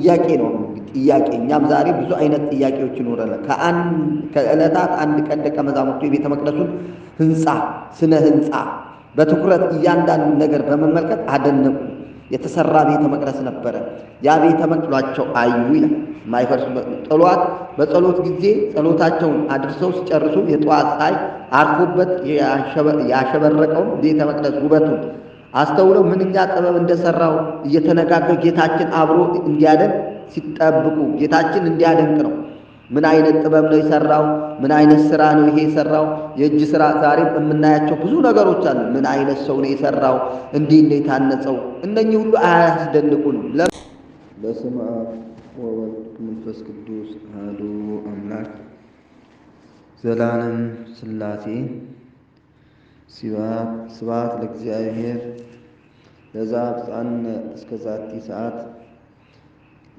ጥያቄ ነው። ጥያቄ እኛም ዛሬ ብዙ አይነት ጥያቄዎች ይኖረናል። ከዕለታት አንድ ቀን ደቀ መዛሙርቱ የቤተ መቅደሱን ህንፃ ስነ ህንፃ በትኩረት እያንዳንዱን ነገር በመመልከት አደነቁ። የተሰራ ቤተ መቅደስ ነበረ። ያ ቤተ መቅደሳቸው አዩ ይላል። ማይፈርሱ ጠሏት በጸሎት ጊዜ ጸሎታቸውን አድርሰው ሲጨርሱ የጠዋት ፀሐይ አርፎበት ያሸበረቀው ቤተ መቅደስ ውበቱን አስተውለው ምንኛ ጥበብ እንደሰራው እየተነጋገሩ ጌታችን አብሮ እንዲያደንቅ ሲጠብቁ ጌታችን እንዲያደንቅ ነው። ምን አይነት ጥበብ ነው የሰራው? ምን አይነት ስራ ነው ይሄ የሰራው? የእጅ ስራ ዛሬም የምናያቸው ብዙ ነገሮች አሉ። ምን አይነት ሰው ነው የሰራው? እንዴት ነው የታነጸው? እነኚህ ሁሉ አያስደንቁንም? በስመ አብ ወወልድ መንፈስ ቅዱስ አሐዱ አምላክ ዘላለም ሥላሴ ስብሐት ለእግዚአብሔር ለዘአብጽሐነ እስከ ዛቲ ሰዓት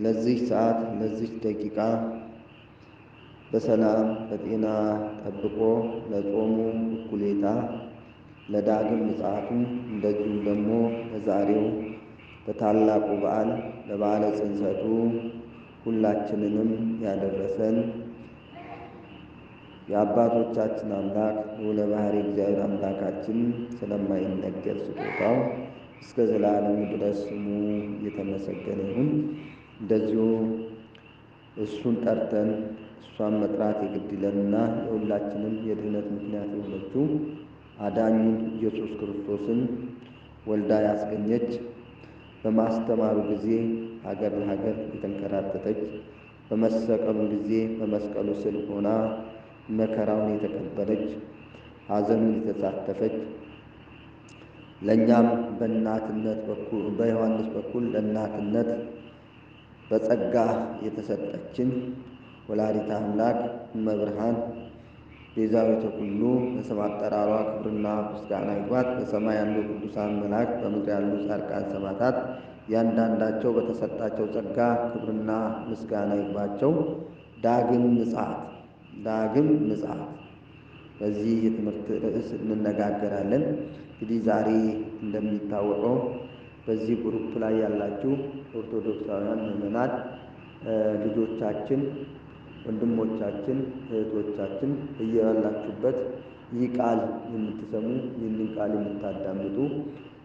ለዚህ ሰዓት ለዚህ ደቂቃ በሰላም በጤና ጠብቆ ለጾሙ እኩሌታ ለዳግም ምጽአቱ እንደዚሁም ደግሞ ለዛሬው በታላቁ በዓል ለበዓለ ጽንሰቱ ሁላችንንም ያደረሰን የአባቶቻችን አምላክ ልዑለ ባሕርይ እግዚአብሔር አምላካችን ስለማይነገር ስጦታው እስከ ዘላለሙ ድረስ ስሙ የተመሰገነ ይሁን። እንደዚሁ እሱን ጠርተን እሷን መጥራት የግድ ይለንና የሁላችንም የድኅነት ምክንያት የሆነችው አዳኙን ኢየሱስ ክርስቶስን ወልዳ ያስገኘች በማስተማሩ ጊዜ ሀገር ለሀገር የተንከራተተች በመሰቀሉ ጊዜ በመስቀሉ ስር ሆና መከራውን የተቀበለች ሐዘኑን የተሳተፈች ለእኛም በእናትነት በኩል በዮሐንስ በኩል ለእናትነት በጸጋ የተሰጠችን ወላዲተ አምላክ እመብርሃን ቤዛዊተ ኩሉ በስም አጠራሯ ክብርና ምስጋና ይግባት። በሰማይ ያሉ ቅዱሳን መላእክት፣ በምድር ያሉ ጻድቃን ሰማዕታት እያንዳንዳቸው በተሰጣቸው ጸጋ ክብርና ምስጋና ይግባቸው። ዳግም ምጽአት በዚህ የትምህርት ርዕስ እንነጋገራለን። እንግዲህ ዛሬ እንደሚታወቀው በዚህ ግሩፕ ላይ ያላችሁ ኦርቶዶክሳውያን ምዕመናን ልጆቻችን፣ ወንድሞቻችን፣ እህቶቻችን እያላችሁበት ይህ ቃል የምትሰሙ ይህንን ቃል የምታዳምጡ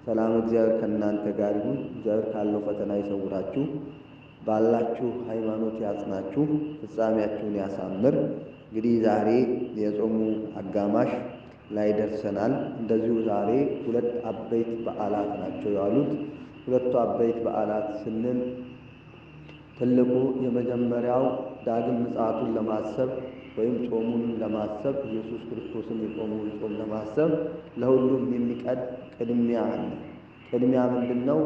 ሰላም እግዚአብሔር ከእናንተ ጋር ይሁን። እግዚአብሔር ካለው ፈተና ይሰውራችሁ፣ ባላችሁ ሃይማኖት ያጽናችሁ፣ ፍጻሜያችሁን ያሳምር። እንግዲህ ዛሬ የጾሙ አጋማሽ ላይ ደርሰናል። እንደዚሁ ዛሬ ሁለት አበይት በዓላት ናቸው ያሉት። ሁለቱ አበይት በዓላት ስንል ትልቁ የመጀመሪያው ዳግም ምጽአቱን ለማሰብ ወይም ጾሙን ለማሰብ ኢየሱስ ክርስቶስን የጾሙን ጾም ለማሰብ ለሁሉም ቅድሚያ አለ። ቅድሚያ ምንድን ነው?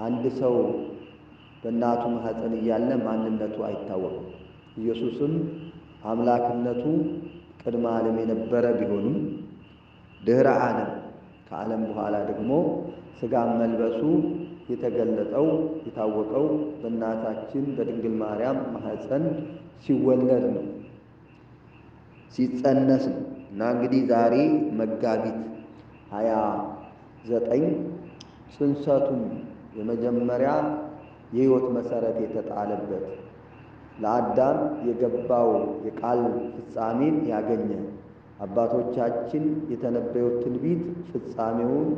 አንድ ሰው በእናቱ ማኅፀን እያለ ማንነቱ አይታወቅም። ኢየሱስም አምላክነቱ ቅድመ ዓለም የነበረ ቢሆንም ድኅረ ዓለም ከዓለም በኋላ ደግሞ ሥጋን መልበሱ የተገለጠው የታወቀው በእናታችን በድንግል ማርያም ማኅፀን ሲወለድ ነው፣ ሲጸነስ ነው። እና እንግዲህ ዛሬ መጋቢት 29 ጽንሰቱን የመጀመሪያ የሕይወት መሠረት የተጣለበት ለአዳም የገባው የቃል ፍጻሜን ያገኘ አባቶቻችን የተነበዩት ትንቢት ፍጻሜውን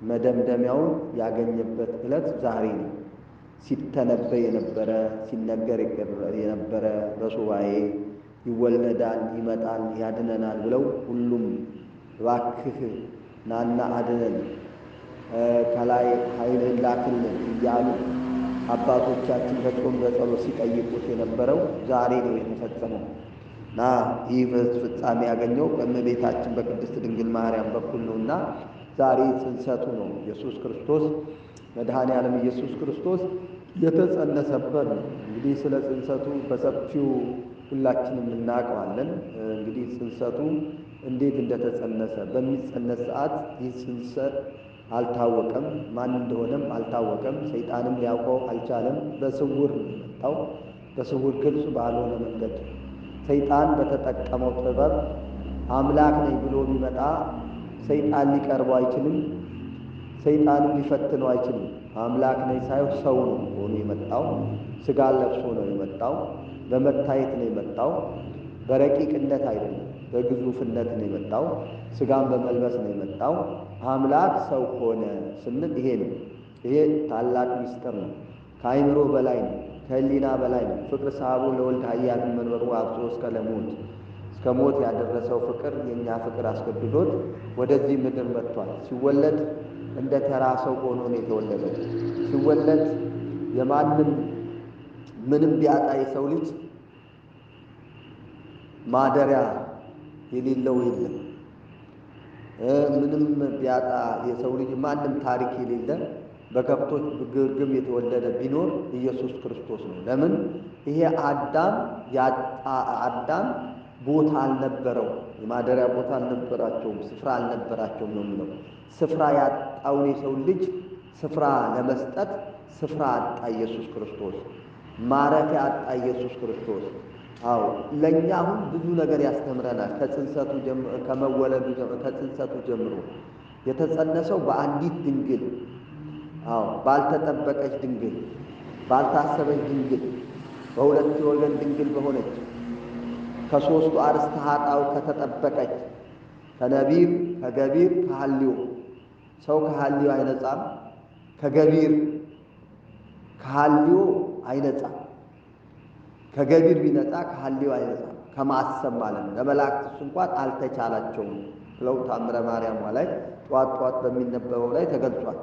መደምደሚያውን ያገኘበት ዕለት ዛሬ ነው። ሲተነበይ የነበረ ሲነገር የነበረ በሱባኤ ይወለዳል፣ ይመጣል፣ ያድነናል ብለው ሁሉም እባክህ ናና አድነን፣ ከላይ ኃይልህን ላክልን እያሉ አባቶቻችን በጾም በጸሎት ሲጠይቁት የነበረው ዛሬ ነው የተፈጸመው እና ይህ ፍጻሜ ያገኘው በእመቤታችን በቅድስት ድንግል ማርያም በኩል ነውና ዛሬ ጽንሰቱ ነው። ኢየሱስ ክርስቶስ መድኃኔ ዓለም ኢየሱስ ክርስቶስ የተጸነሰበት ነው። እንግዲህ ስለ ጽንሰቱ በሰፊው ሁላችንም እናውቀዋለን። እንግዲህ ጽንሰቱ እንዴት እንደተጸነሰ በሚጸነስ ሰዓት ይህ ጽንሰት አልታወቀም፣ ማን እንደሆነም አልታወቀም። ሰይጣንም ሊያውቀው አልቻለም። በስውር ነው የመጣው፣ በስውር ግልጽ ባልሆነ መንገድ ሰይጣን በተጠቀመው ጥበብ አምላክ ነኝ ብሎ ቢመጣ ሰይጣን ሊቀርበው አይችልም፣ ሰይጣንም ሊፈትነው አይችልም። አምላክ ነኝ ሳይሆን ሰው ነው ሆኖ የመጣው። ሥጋ ለብሶ ነው የመጣው። በመታየት ነው የመጣው። በረቂቅነት አይደለም፣ በግዙፍነት ነው የመጣው። ሥጋን በመልበስ ነው የመጣው። አምላክ ሰው ሆነ ስንል ይሄ ነው። ይሄ ታላቅ ምስጢር ነው። ከአይምሮ በላይ ነው። ከሕሊና በላይ ነው። ፍቅር ሳቡ ለወልድ ኃያል መንበሩ አብጾ እስከ ለሞት እስከ ሞት ያደረሰው ፍቅር የእኛ ፍቅር አስገድዶት ወደዚህ ምድር መጥቷል። ሲወለድ እንደ ተራ ሰው ሆኖ ነው የተወለደው። ሲወለድ የማንም ምንም ቢያጣ የሰው ልጅ ማደሪያ የሌለው የለም። ምንም ቢያጣ የሰው ልጅ ማንም ታሪክ የሌለ በከብቶች ግርግም የተወለደ ቢኖር ኢየሱስ ክርስቶስ ነው። ለምን? ይሄ አዳም ቦታ አልነበረው፣ የማደሪያ ቦታ አልነበራቸውም፣ ስፍራ አልነበራቸውም ነው የሚለው። ስፍራ ያጣውን የሰው ልጅ ስፍራ ለመስጠት ስፍራ አጣ ኢየሱስ ክርስቶስ። ማረፊያ አጣ ኢየሱስ ክርስቶስ። አዎ ለእኛ አሁን ብዙ ነገር ያስተምረናል። ከጽንሰቱ ከመወለዱ ከጽንሰቱ ጀምሮ የተጸነሰው በአንዲት ድንግል፣ አዎ ባልተጠበቀች ድንግል፣ ባልታሰበች ድንግል፣ በሁለት ወገን ድንግል በሆነች ከሦስቱ አርእስተ ኃጣውእ ከተጠበቀች ከነቢብ ከገቢር ከሐልዮ። ሰው ከሐልዮ አይነጻም፣ ከገቢር ከሐልዮ አይነጻም። ከገቢር ቢነጻ ከሐልዮ አይነጻም። ከማሰብ ማለት ነው። ለመላእክትስ እንኳን አልተቻላቸውም ብለው ታምረ ማርያም ላይ ጧት በሚነበበው ላይ ተገልጿል።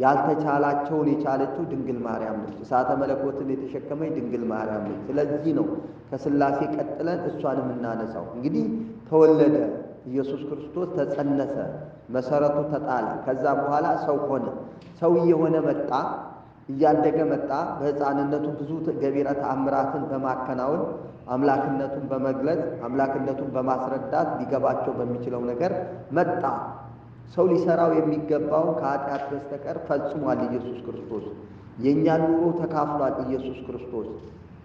ያልተቻላቸውን የቻለችው ድንግል ማርያም ነች። እሳተ መለኮትን የተሸከመች ድንግል ማርያም ነች። ስለዚህ ነው ከሥላሴ ቀጥለን እሷን የምናነሳው። እንግዲህ ተወለደ ኢየሱስ ክርስቶስ፣ ተጸነሰ፣ መሰረቱ ተጣለ። ከዛ በኋላ ሰው ሆነ። ሰው እየሆነ መጣ፣ እያደገ መጣ። በሕፃንነቱ ብዙ ገቢረ ተአምራትን በማከናወን አምላክነቱን በመግለጽ አምላክነቱን በማስረዳት ሊገባቸው በሚችለው ነገር መጣ። ሰው ሊሰራው የሚገባው ከኃጢአት በስተቀር ፈጽሟል ኢየሱስ ክርስቶስ። የእኛን ኑሮ ተካፍሏል ኢየሱስ ክርስቶስ።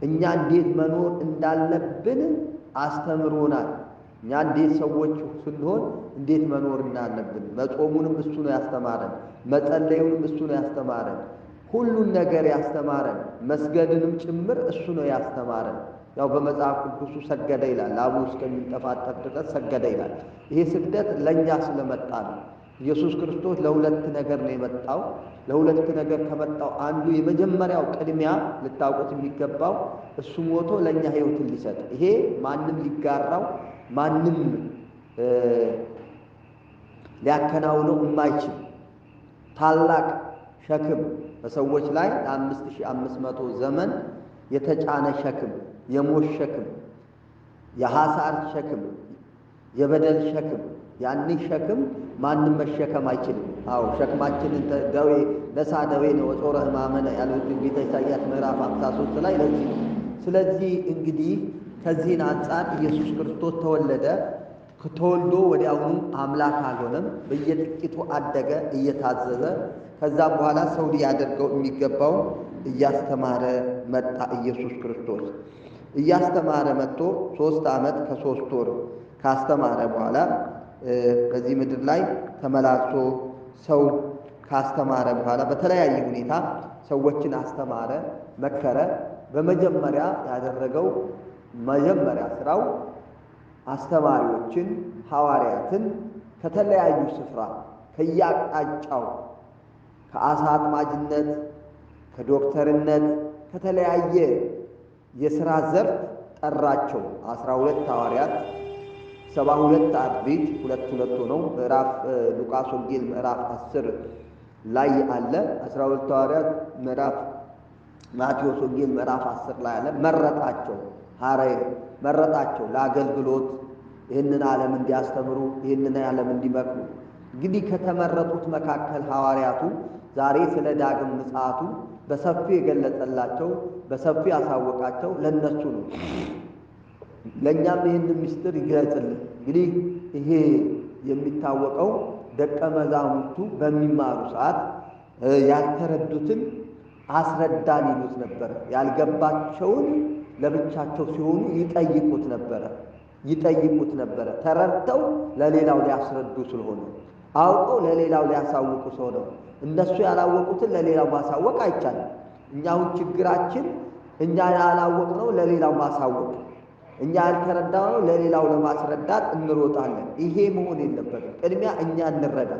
እኛ እንዴት መኖር እንዳለብን አስተምሮናል። እኛ እንዴት ሰዎች ስንሆን እንዴት መኖር እንዳለብን መጾሙንም እሱ ነው ያስተማረን፣ መጸለዩንም እሱ ነው ያስተማረን፣ ሁሉን ነገር ያስተማረን፣ መስገድንም ጭምር እሱ ነው ያስተማረን። ያው በመጽሐፍ ቅዱሱ ሰገደ ይላል፣ ላቡ እስከሚንጠፋጠፍ ድረስ ሰገደ ይላል። ይሄ ስግደት ለእኛ ስለመጣ ነው። ኢየሱስ ክርስቶስ ለሁለት ነገር ነው የመጣው። ለሁለት ነገር ከመጣው አንዱ የመጀመሪያው ቅድሚያ ልታውቁት የሚገባው እሱ ሞቶ ለእኛ ሕይወትን ሊሰጥ፣ ይሄ ማንም ሊጋራው ማንም ሊያከናውነው የማይችል ታላቅ ሸክም በሰዎች ላይ ለ5500 ዘመን የተጫነ ሸክም፣ የሞት ሸክም፣ የሐሳር ሸክም፣ የበደል ሸክም። ያንን ሸክም ማንም መሸከም አይችልም። አዎ ሸክማችንን ደዌ ነሳ ደዌ ነው ወጾረ ሕማመነ ያለው ትንቢተ ኢሳይያስ ምዕራፍ 53 ላይ ለዚህ ነው። ስለዚህ እንግዲህ ከዚህን አንጻር ኢየሱስ ክርስቶስ ተወለደ። ተወልዶ ወዲያውኑ አምላክ አልሆነም። በየጥቂቱ አደገ እየታዘዘ። ከዛ በኋላ ሰው ሊያደርገው የሚገባው እያስተማረ መጣ። ኢየሱስ ክርስቶስ እያስተማረ መጥቶ 3 ዓመት ከ3 ወር ካስተማረ በኋላ በዚህ ምድር ላይ ተመላልሶ ሰው ካስተማረ በኋላ በተለያየ ሁኔታ ሰዎችን አስተማረ፣ መከረ። በመጀመሪያ ያደረገው መጀመሪያ ስራው አስተማሪዎችን ሐዋርያትን ከተለያዩ ስፍራ ከየአቅጣጫው ከአሳ አጥማጅነት፣ ከዶክተርነት፣ ከተለያየ የሥራ ዘርፍ ጠራቸው። 12 ሐዋርያት 72 አርድእት 2 ሆነው ምዕራፍ ሉቃስ ወንጌል ምዕራፍ 10 ላይ አለ። 12 ሐዋርያት ምዕራፍ ማቴዎስ ወንጌል ምዕራፍ 10 ላይ አለ። መረጣቸው፣ መረጣቸው ለአገልግሎት፣ ይህንን ዓለም እንዲያስተምሩ፣ ይህንን ዓለም እንዲመክሩ። እንግዲህ ከተመረጡት መካከል ሐዋርያቱ ዛሬ ስለ ዳግም ምጽአቱ በሰፊው የገለጸላቸው በሰፊው ያሳወቃቸው ለነሱ ነው። ለእኛም ይህንን ምስጢር ይገለጽልን። እንግዲህ ይሄ የሚታወቀው ደቀ መዛሙርቱ በሚማሩ ሰዓት ያልተረዱትን አስረዳን ይሉት ነበረ። ያልገባቸውን ለብቻቸው ሲሆኑ ይጠይቁት ነበረ። ተረድተው ለሌላው ሊያስረዱ ስለሆነ፣ አውቀው ለሌላው ሊያሳውቁ ስለሆነ፣ እነሱ ያላወቁትን ለሌላው ማሳወቅ አይቻልም። እኛ አሁን ችግራችን እኛ ያላወቅነው ለሌላው ማሳወቅ፣ እኛ ያልተረዳነው ለሌላው ለማስረዳት እንሮጣለን። ይሄ መሆን የለበትም። ቅድሚያ እኛ እንረዳ፣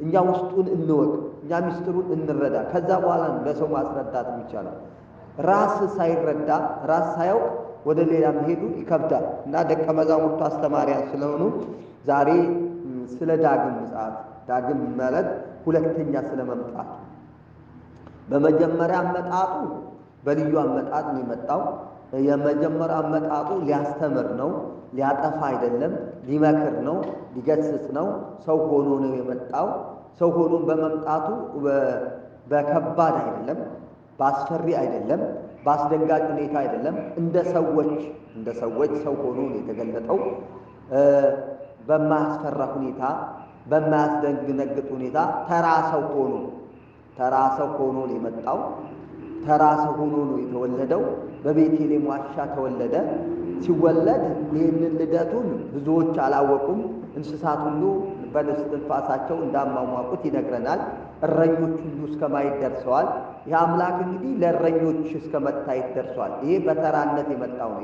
እኛ ውስጡን እንወቅ፣ እኛ ምስጢሩን እንረዳ። ከዛ በኋላ ለሰው ማስረዳት የሚቻለው። ራስ ሳይረዳ ራስ ሳያውቅ ወደ ሌላ መሄዱ ይከብዳል እና ደቀ መዛሙርቱ አስተማሪያን ስለሆኑ ዛሬ ስለ ዳግም ምጽአት፣ ዳግም ማለት ሁለተኛ ስለ መምጣት፣ በመጀመሪያ አመጣጡ በልዩ አመጣጥ ነው የመጣው። የመጀመሪያ አመጣጡ ሊያስተምር ነው፣ ሊያጠፋ አይደለም፣ ሊመክር ነው፣ ሊገስጽ ነው። ሰው ሆኖ ነው የመጣው። ሰው ሆኖ በመምጣቱ በከባድ አይደለም፣ በአስፈሪ አይደለም፣ በአስደንጋጭ ሁኔታ አይደለም። እንደ ሰዎች ሰው ሆኖ ነው የተገለጠው። በማያስፈራ ሁኔታ፣ በማያስደነግጥ ሁኔታ ተራ ሰው ሆኖ ነው የመጣው። ተራ ሰው ሆኖ ነው የተወለደው። በቤተልሔም ዋሻ ተወለደ። ሲወለድ ይህንን ልደቱን ብዙዎች አላወቁም። እንስሳት ሁሉ በእስትንፋሳቸው እንዳሟሟቁት ይነግረናል። እረኞች ሁሉ እስከ ማየት ደርሰዋል። ይህ አምላክ እንግዲህ ለእረኞች እስከ መታየት ደርሷል። ይሄ በተራነት የመጣው ነው።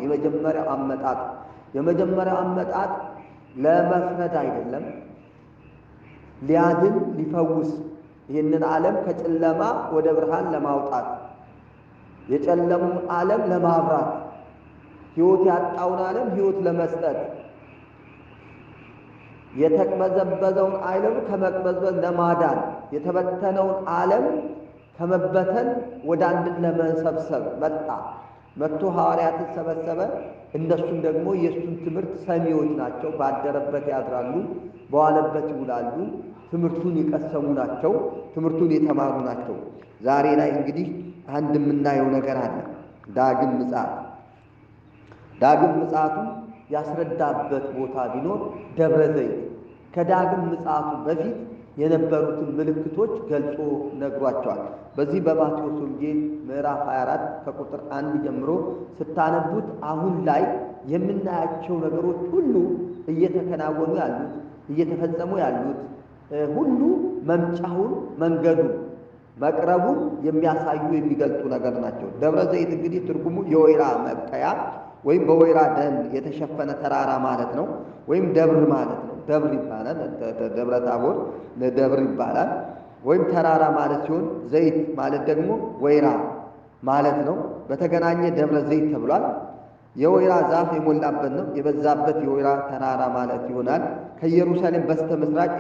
የመጀመሪያው አመጣጥ ለመፍረድ አይደለም፣ ሊያድን ሊፈውስ፣ ይህንን ዓለም ከጨለማ ወደ ብርሃን ለማውጣት፣ የጨለሙን ዓለም ለማብራት፣ ሕይወት ያጣውን ዓለም ሕይወት ለመስጠት፣ የተቅበዘበዘውን ዓለም ከመቅበዝበዝ ለማዳን፣ የተበተነውን ዓለም ከመበተን ወደ አንድነት ለመሰብሰብ መጥቶ ሐዋርያትን ሰበሰበ። እነሱም ደግሞ የእሱን ትምህርት ሰሚዎች ናቸው። ባደረበት ያድራሉ፣ በዋለበት ይውላሉ። ትምህርቱን የቀሰሙ ናቸው፣ ትምህርቱን የተማሩ ናቸው። ዛሬ ላይ እንግዲህ አንድ የምናየው ነገር አለ። ዳግም ምጽአቱ ያስረዳበት ቦታ ቢኖር ደብረ ዘይት ከዳግም ምጽአቱ በፊት የነበሩትን ምልክቶች ገልጾ ነግሯቸዋል። በዚህ በማቴዎስ ወንጌል ምዕራፍ 24 ከቁጥር 1 ጀምሮ ስታነቡት አሁን ላይ የምናያቸው ነገሮች ሁሉ እየተከናወኑ ያሉት፣ እየተፈጸሙ ያሉት ሁሉ መምጫውን፣ መንገዱን፣ መቅረቡን የሚያሳዩ የሚገልጡ ነገር ናቸው። ደብረ ዘይት እንግዲህ ትርጉሙ የወይራ መብቀያ ወይም በወይራ ደን የተሸፈነ ተራራ ማለት ነው። ወይም ደብር ማለት ነው። ደብር ይባላል። ደብረ ታቦር ደብር ይባላል። ወይም ተራራ ማለት ሲሆን ዘይት ማለት ደግሞ ወይራ ማለት ነው። በተገናኘ ደብረ ዘይት ተብሏል። የወይራ ዛፍ የሞላበት ነው፣ የበዛበት የወይራ ተራራ ማለት ይሆናል። ከኢየሩሳሌም በስተ ምስራቅ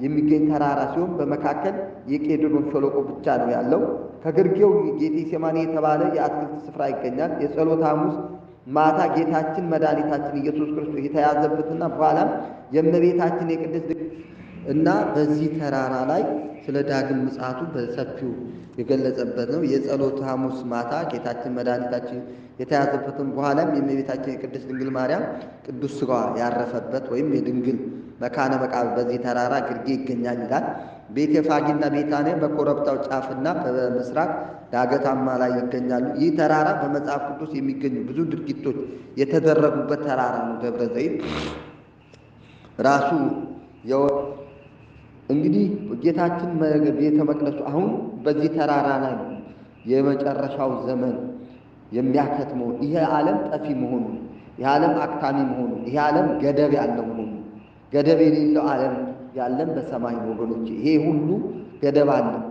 የሚገኝ ተራራ ሲሆን በመካከል የቄድሮን ሸለቆ ብቻ ነው ያለው። ከግርጌው ጌቴሴማኒ የተባለ የአትክልት ስፍራ ይገኛል። የጸሎተ ሐሙስ ማታ ጌታችን መድኃኒታችን ኢየሱስ ክርስቶስ የተያዘበትና በኋላም የእመቤታችን የቅድስት እና በዚህ ተራራ ላይ ስለ ዳግም ምጽአቱ በሰፊው የገለጸበት ነው። የጸሎተ ሐሙስ ማታ ጌታችን መድኃኒታችን የተያዘበትን በኋላም የእመቤታችን የቅድስት ድንግል ማርያም ቅዱስ ሥጋዋ ያረፈበት ወይም የድንግል መካነ መቃብር በዚህ ተራራ ግርጌ ይገኛል ይላል። ቤተፋጌና ቤታንያ በኮረብታው ጫፍና በምስራቅ ዳገታማ ላይ ይገኛሉ። ይህ ተራራ በመጽሐፍ ቅዱስ የሚገኙ ብዙ ድርጊቶች የተደረጉበት ተራራ ነው። ደብረ ዘይት ራሱ እንግዲህ ጌታችን ቤተ መቅደሱ አሁን በዚህ ተራራ ላይ የመጨረሻው ዘመን የሚያከትመው ይሄ ዓለም ጠፊ መሆኑ፣ ይሄ ዓለም አክታሚ መሆኑ፣ ይሄ ዓለም ገደብ ያለው መሆኑ፣ ገደብ የሌለው ዓለም ያለን በሰማይ ወገኖች፣ ይሄ ሁሉ ገደብ አለው፣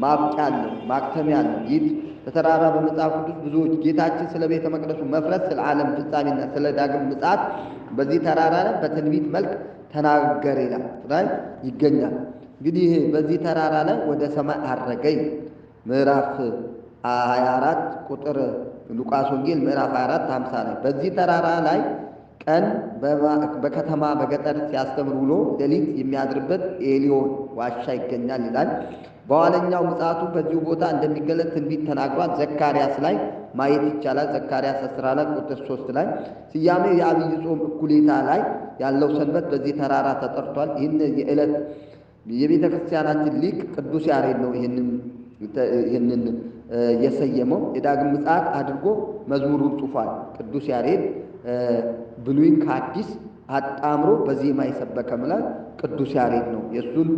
ማብቂያ አለው፣ ማክተሚያ አለው። ይህ በተራራ በመጽሐፍ ቅዱስ ብዙዎች ጌታችን ስለ ቤተ መቅደሱ መፍረስ፣ ስለ ዓለም ፍጻሜና ስለ ዳግም ምጽአት በዚህ ተራራ ላይ በትንቢት መልክ ተናገረ ይላል ላይ ይገኛል። እንግዲህ በዚህ ተራራ ላይ ወደ ሰማይ አረገኝ ምዕራፍ 24 ቁጥር ሉቃስ ወንጌል ምዕራፍ 24 50 ላይ በዚህ ተራራ ላይ ቀን በከተማ በገጠር ሲያስተምር ውሎ ሌሊት የሚያድርበት ኤሊዮን ዋሻ ይገኛል ይላል። በኋለኛው ምጽአቱ በዚሁ ቦታ እንደሚገለጥ ትንቢት ተናግሯል። ዘካርያስ ላይ ማየት ይቻላል። ዘካርያስ 14 ቁጥር 3 ላይ ስያሜው የአብይ ጾም እኩሌታ ላይ ያለው ሰንበት በዚህ ተራራ ተጠርቷል። ይህን የቤተ ክርስቲያናችን ሊቅ ቅዱስ ያሬድ ነው ይህንን የሰየመው። የዳግም ምጽአት አድርጎ መዝሙሩን ጽፏል። ቅዱስ ያሬድ ብሉይን ከአዲስ አጣምሮ በዜማ የሰበከ ቅዱስ ያሬድ ነው። የእሱን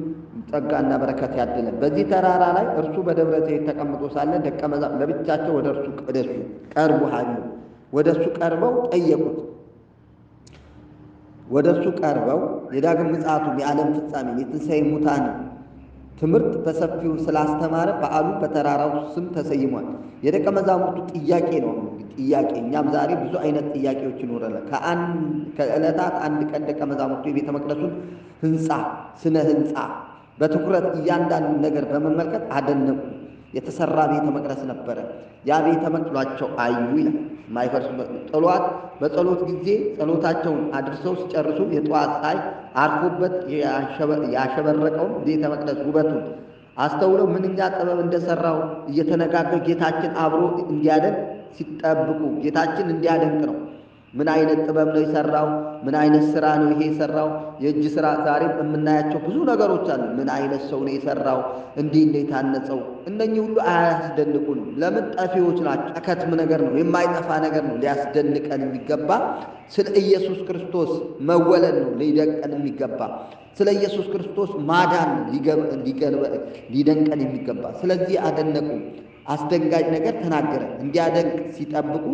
ጸጋና በረከት ያድለን። በዚህ ተራራ ላይ እርሱ በደብረ ዘይት ተቀምጦ ሳለ ደቀ መዛሙርቱ ለብቻቸው ወደ እርሱ ቀርቡ ሀዩ ወደ እሱ ቀርበው ጠየቁት። ወደ እሱ ቀርበው የዳግም ምጽአቱን፣ የዓለም ፍጻሜ፣ የትንሣኤ ሙታን ትምህርት በሰፊው ስላስተማረ በዓሉ በተራራው ስም ተሰይሟል። የደቀ መዛሙርቱ ጥያቄ ነው። ጥያቄ እኛም ዛሬ ብዙ አይነት ጥያቄዎች ይኖረናል። ከዕለታት አንድ ቀን ደቀ መዛሙርቱ የቤተ መቅደሱን ስነ ህንፃ በትኩረት እያንዳንዱ ነገር በመመልከት አደነቁ። የተሰራ ቤተ መቅደስ ነበረ። ያ ቤተ መቅደሳቸው አዩ ይላል። ማይፈርስ ጠሏት በጸሎት ጊዜ ጸሎታቸውን አድርሰው ሲጨርሱ የጠዋት ፀሐይ አርፎበት ያሸበረቀውን ቤተ መቅደስ ውበቱን አስተውለው ምንኛ ጥበብ እንደሰራው እየተነጋገሩ ጌታችን አብሮ እንዲያደንቅ ሲጠብቁ ጌታችን እንዲያደንቅ ነው። ምን አይነት ጥበብ ነው የሰራው? ምን አይነት ስራ ነው ይሄ የሰራው? የእጅ ስራ ዛሬም የምናያቸው ብዙ ነገሮች አሉ። ምን አይነት ሰው ነው የሰራው? እንዲህ እንደ የታነጸው? እነኚህ ሁሉ አያስደንቁንም። ለምን? ጠፊዎች ናቸው። አከትም ነገር ነው፣ የማይጠፋ ነገር ነው። ሊያስደንቀን የሚገባ ስለ ኢየሱስ ክርስቶስ መወለድ ነው ሊደንቀን የሚገባ። ስለ ኢየሱስ ክርስቶስ ማዳን ሊደንቀን የሚገባ። ስለዚህ አደነቁ። አስደንጋጭ ነገር ተናገረ። እንዲያደንቅ ሲጠብቁ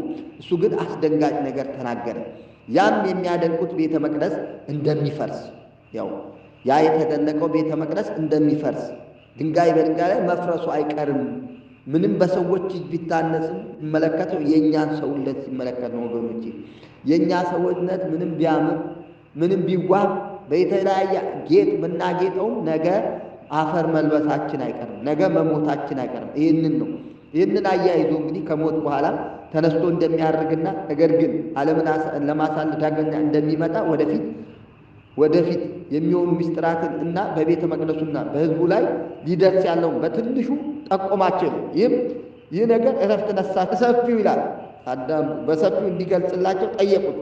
እሱ ግን አስደንጋጭ ነገር ተናገረ። ያም የሚያደንቁት ቤተ መቅደስ እንደሚፈርስ፣ ያው ያ የተደነቀው ቤተ መቅደስ እንደሚፈርስ፣ ድንጋይ በድንጋይ ላይ መፍረሱ አይቀርም። ምንም በሰዎች እጅ ቢታነጽም ይመለከተው የእኛን ሰውነት ሲመለከት ነው ወገኖቼ። የእኛ ሰውነት ምንም ቢያምር ምንም ቢዋብ በተለያየ ጌጥ ብናጌጠውም ነገ አፈር መልበሳችን አይቀርም፣ ነገ መሞታችን አይቀርም። ይህንን አያይዞ እንግዲህ ከሞት በኋላ ተነስቶ እንደሚያርግና ነገር ግን ዓለምን ለማሳለፍ ዳግመኛ እንደሚመጣ ወደፊት የሚሆኑ ምስጢራትን እና በቤተ መቅደሱና በሕዝቡ ላይ ሊደርስ ያለውን በትንሹ ጠቆማቸው። ይህ ነገር እረፍት ነሳ ሰፊው ይላል። አዳም በሰፊው እንዲገልጽላቸው ጠየቁት።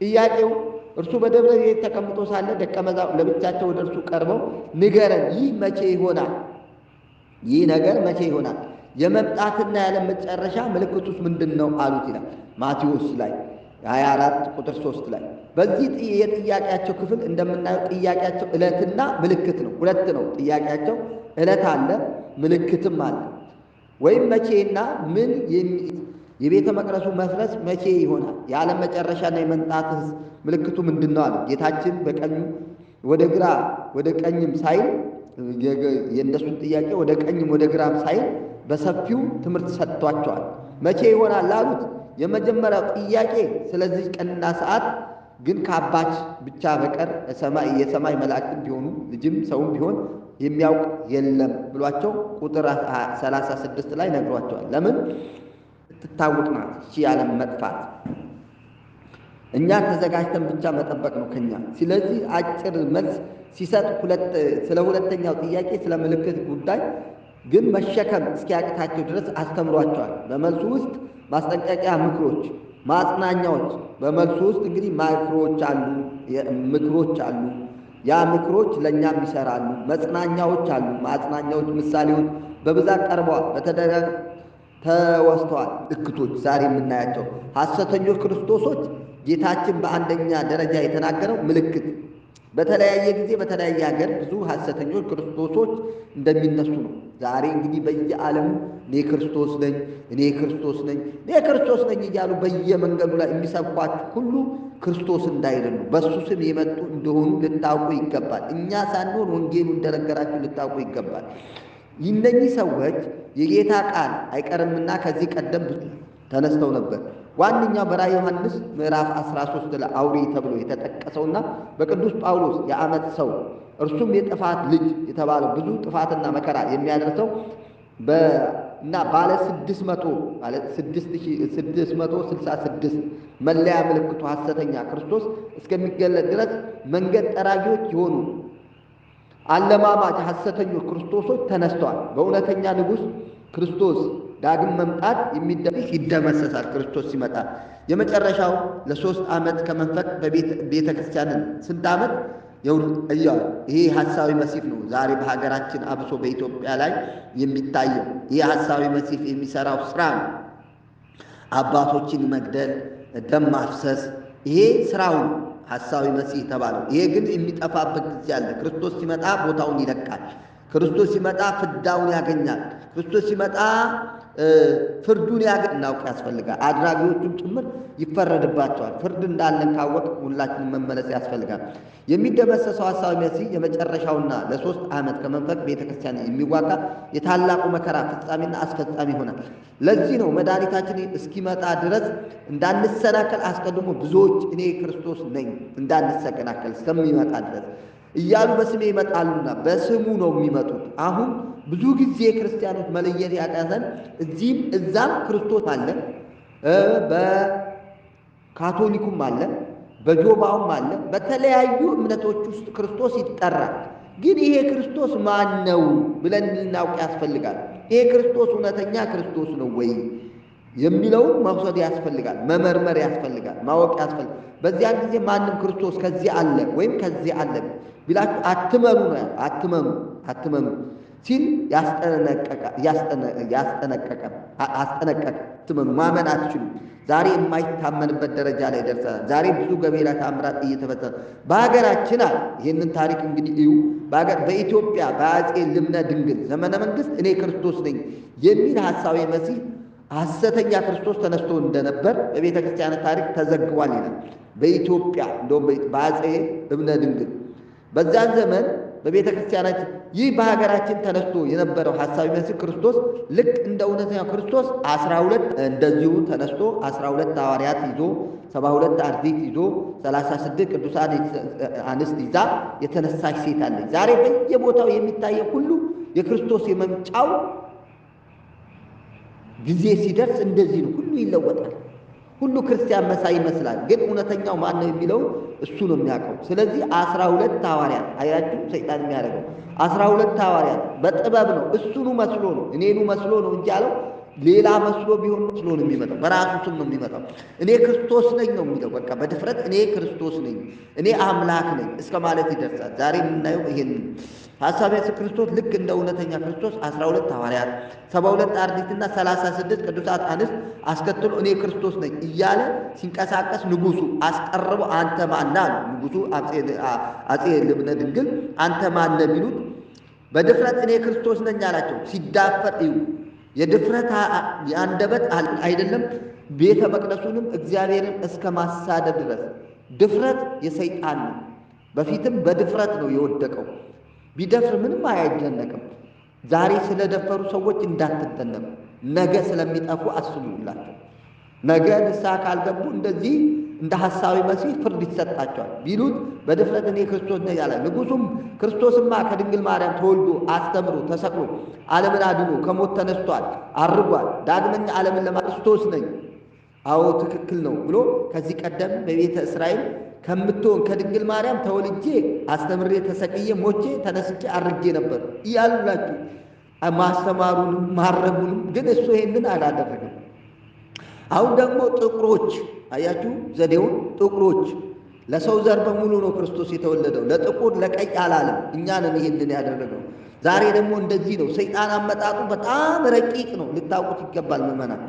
ጥያቄው እርሱ በደብረ ዘይት ተቀምጦ ሳለ ደቀ መዛሙርቱ ለብቻቸው ወደ እርሱ ቀርበው ንገረን፣ ይህ መቼ ይሆናል? ይህ ነገር መቼ ይሆናል? የመምጣትና ያለም መጨረሻ ምልክቱስ ምንድን ነው አሉት ይላል ማቴዎስ ላይ 24 ቁጥር 3 ላይ። በዚህ የጥያቄያቸው ክፍል እንደምናየው ጥያቄያቸው ዕለትና ምልክት ነው። ሁለት ነው ጥያቄያቸው። ዕለት አለ፣ ምልክትም አለ። ወይም መቼና ምን የቤተ መቅደሱ መፍረስ መቼ ይሆናል? የዓለም መጨረሻና የመምጣትስ ምልክቱ ምንድን ነው አለ። ጌታችን በቀኙ ወደ ግራ ወደ ቀኝም ሳይል የእነሱን ጥያቄ ወደ ቀኝም ወደ ግራም ሳይል በሰፊው ትምህርት ሰጥቷቸዋል። መቼ ይሆናል ላሉት የመጀመሪያው ጥያቄ ስለዚህ ቀንና ሰዓት ግን ከአባት ብቻ በቀር የሰማይ መላእክትም ቢሆኑ ልጅም ሰውም ቢሆን የሚያውቅ የለም ብሏቸው ቁጥር 36 ላይ ነግሯቸዋል። ለምን ትታወቅ ናት እቺ የዓለም መጥፋት። እኛ ተዘጋጅተን ብቻ መጠበቅ ነው ከኛ። ስለዚህ አጭር መልስ ሲሰጥ ስለ ሁለተኛው ጥያቄ ስለ ምልክት ጉዳይ ግን መሸከም እስኪያቅታቸው ድረስ አስተምሯቸዋል። በመልሱ ውስጥ ማስጠንቀቂያ ምክሮች፣ ማጽናኛዎች በመልሱ ውስጥ እንግዲህ ምክሮች አሉ። ያ ምክሮች ለእኛም ይሰራሉ። መጽናኛዎች አሉ። ማጽናኛዎች፣ ምሳሌዎች በብዛት ቀርበዋል። ተወስተዋል። ምልክቶች ዛሬ የምናያቸው ሐሰተኞች ክርስቶሶች ጌታችን በአንደኛ ደረጃ የተናገረው ምልክት በተለያየ ጊዜ በተለያየ ሀገር ብዙ ሐሰተኞች ክርስቶሶች እንደሚነሱ ነው። ዛሬ እንግዲህ በየዓለሙ እኔ ክርስቶስ ነኝ እያሉ በየመንገዱ ላይ የሚሰብኳችሁ ሁሉ ክርስቶስ እንዳይደሉ በእሱ ስም የመጡ እንደሆኑ ልታውቁ ይገባል። እኛ ሳንሆን ወንጌሉ እንደነገራችሁ ልታውቁ ይገባል። እነኚህ ሰዎች የጌታ ቃል አይቀርምና ከዚህ ቀደም ተነስተው ነበር። ዋነኛው በራዕየ ዮሐንስ ምዕራፍ 13 ላይ አውሬ ተብሎ የተጠቀሰውና በቅዱስ ጳውሎስ የዓመት ሰው እርሱም የጥፋት ልጅ የተባለው ብዙ ጥፋትና መከራ የሚያደርሰው እና ባለ 666 መለያ ምልክቱ ሐሰተኛ ክርስቶስ እስከሚገለጥ ድረስ መንገድ ጠራጊዎች የሆኑ አለማማጭ ሐሰተኞች ክርስቶሶች ተነስተዋል። በእውነተኛ ንጉሥ ክርስቶስ ዳግም መምጣት ይደመሰሳል። ክርስቶስ ሲመጣ የመጨረሻው ለ3 ዓመት ከመንፈቅ በቤተ ክርስቲያንን ስንት ዓመት ይሄ ሐሳዊ መሲህ ነው። ዛሬ በሀገራችን አብሶ በኢትዮጵያ ላይ የሚታየው ይሄ ሐሳዊ መሲህ የሚሰራው ስራ ነው። አባቶችን መግደል፣ ደም ማፍሰስ፣ ይሄ ስራውን ሐሳዊ መሲህ ተባለው። ይሄ ግን የሚጠፋበት ጊዜ አለ። ክርስቶስ ሲመጣ ቦታውን ይለቃል። ክርስቶስ ሲመጣ ፍዳውን ያገኛል። ክርስቶስ ሲመጣ ፍርዱን እናውቅ ያስፈልጋል። አድራጊዎቹም ጭምር ይፈረድባቸዋል። ፍርድ እንዳለን ካወቅ ሁላችንም መመለስ ያስፈልጋል። የሚደመሰሰው ሐሳዊ መሲህ የመጨረሻውና ለ3 ዓመት ከመንፈቅ ቤተክርስቲያን የሚዋጋ የታላቁ መከራ ፍጻሜና አስፈጻሚ ይሆናል። ለዚህ ነው መድኃኒታችን እስኪመጣ ድረስ እንዳንሰናከል አስቀድሞ ብዙዎች እኔ ክርስቶስ ነኝ እንዳንሰናከል እስከሚመጣ ድረስ እያሉ በስሜ ይመጣሉና በስሙ ነው የሚመጡት። አሁን ብዙ ጊዜ ክርስቲያኖች መለየት ያቃተን እዚህም እዛም ክርስቶስ አለ፣ በካቶሊኩም አለ፣ በጆባውም አለ፣ በተለያዩ እምነቶች ውስጥ ክርስቶስ ይጠራል። ግን ይሄ ክርስቶስ ማን ነው ብለን ልናውቅ ያስፈልጋል። ይሄ ክርስቶስ እውነተኛ ክርስቶስ ነው ወይ የሚለውን መውሰድ ያስፈልጋል፣ መመርመር ያስፈልጋል፣ ማወቅ ያስፈልጋል። በዚያን ጊዜ ማንም ክርስቶስ ከዚህ አለ ወይም ከዚህ አለ ቢላችሁ አትመኑ ነው። አትመኑ ሲል ያስጠነቀቀ አትመኑ፣ ማመን አትችሉም። ዛሬ የማይታመንበት ደረጃ ላይ ደርሰናል። ዛሬ ብዙ ገቢረ ተአምራት እየተፈጸመ በሀገራችን አለ። ይህንን ታሪክ እንግዲህ እዩ። በኢትዮጵያ በአፄ ልብነ ድንግል ዘመነ መንግስት እኔ ክርስቶስ ነኝ የሚል ሐሳዊ መሲህ ሐሰተኛ ክርስቶስ ተነስቶ እንደነበር በቤተ ክርስቲያን ታሪክ ተዘግቧል ይላል። በኢትዮጵያ እንደውም በአፄ ልብነ ድንግል በዛን ዘመን በቤተ ክርስቲያናችን ይህ በሀገራችን ተነስቶ የነበረው ሐሳዊ መሲህ ክርስቶስ ልክ እንደ እውነተኛው ክርስቶስ 12 እንደዚሁ ተነስቶ 12 ሐዋርያት ይዞ 72 አርድእት ይዞ 36 ቅዱሳን አንስት ይዛ የተነሳች ሴት አለች። ዛሬ በየቦታው የሚታየው ሁሉ የክርስቶስ የመምጫው ጊዜ ሲደርስ እንደዚህ ነው። ሁሉ ይለወጣል። ሁሉ ክርስቲያን መሳይ ይመስላል። ግን እውነተኛው ማን ነው የሚለው እሱ ነው የሚያውቀው። ስለዚህ 12 ሐዋርያት አያችሁ፣ ሰይጣን የሚያደርገው 12 ሐዋርያት በጥበብ ነው፣ እሱኑ መስሎ ነው፣ እኔኑ መስሎ ነው እንጂ ያለው ሌላ መስሎ ቢሆን መስሎ ነው የሚመጣው። በራሱ ስም ነው የሚመጣው። እኔ ክርስቶስ ነኝ ነው የሚለው። በቃ በድፍረት እኔ ክርስቶስ ነኝ፣ እኔ አምላክ ነኝ እስከ ማለት ይደርሳል። ዛሬ የምናየው ይሄን ሐሳዊ መሲህ ክርስቶስ ልክ እንደ እውነተኛ ክርስቶስ 12 ሐዋርያት 72 አርድእትና 36 ቅዱሳት አንስት አስከትሎ እኔ ክርስቶስ ነኝ እያለ ሲንቀሳቀስ ንጉሱ አስቀርቦ አንተ ማን አሉ። ንጉሱ አፄ ልብነ ድንግል አንተ ማን ቢሉት በድፍረት እኔ ክርስቶስ ነኝ አላቸው። ሲዳፈር እዩ። የድፍረት የአንደበት አይደለም። ቤተ መቅደሱንም እግዚአብሔርን እስከ ማሳደድ ድረስ ድፍረት የሰይጣን ነው። በፊትም በድፍረት ነው የወደቀው። ቢደፍር ምንም አያደነቅም። ዛሬ ስለደፈሩ ሰዎች እንዳትደነቁ፣ ነገ ስለሚጠፉ አስቡላቸው። ነገ ንስሐ ካልገቡ እንደዚህ እንደ ሐሳዊ መሲህ ፍርድ ይሰጣቸዋል ቢሉት በድፍረት እኔ ክርስቶስ ነኝ ያለ። ንጉሱም ክርስቶስማ ከድንግል ማርያም ተወልዶ አስተምሮ ተሰቅሎ ዓለምን አድኖ ከሞት ተነስቷል፣ አርጓል። ዳግመኛ ዓለምን ክርስቶስ ነኝ፣ አዎ ትክክል ነው ብሎ ከዚህ ቀደም በቤተ እስራኤል ከምትሆን ከድንግል ማርያም ተወልጄ አስተምሬ ተሰቅዬ ሞቼ ተነስቼ አርጌ ነበር እያሉላችሁ ማስተማሩንም ማረጉንም፣ ግን እሱ ይሄንን አላደረገም። አሁን ደግሞ ጥቁሮች አያችሁ ዘዴውን። ጥቁሮች ለሰው ዘር በሙሉ ነው ክርስቶስ የተወለደው። ለጥቁር ለቀይ አላለም። እኛንን ይሄንን ያደረገው። ዛሬ ደግሞ እንደዚህ ነው። ሰይጣን አመጣጡ በጣም ረቂቅ ነው። ልታውቁት ይገባል ምዕመናን።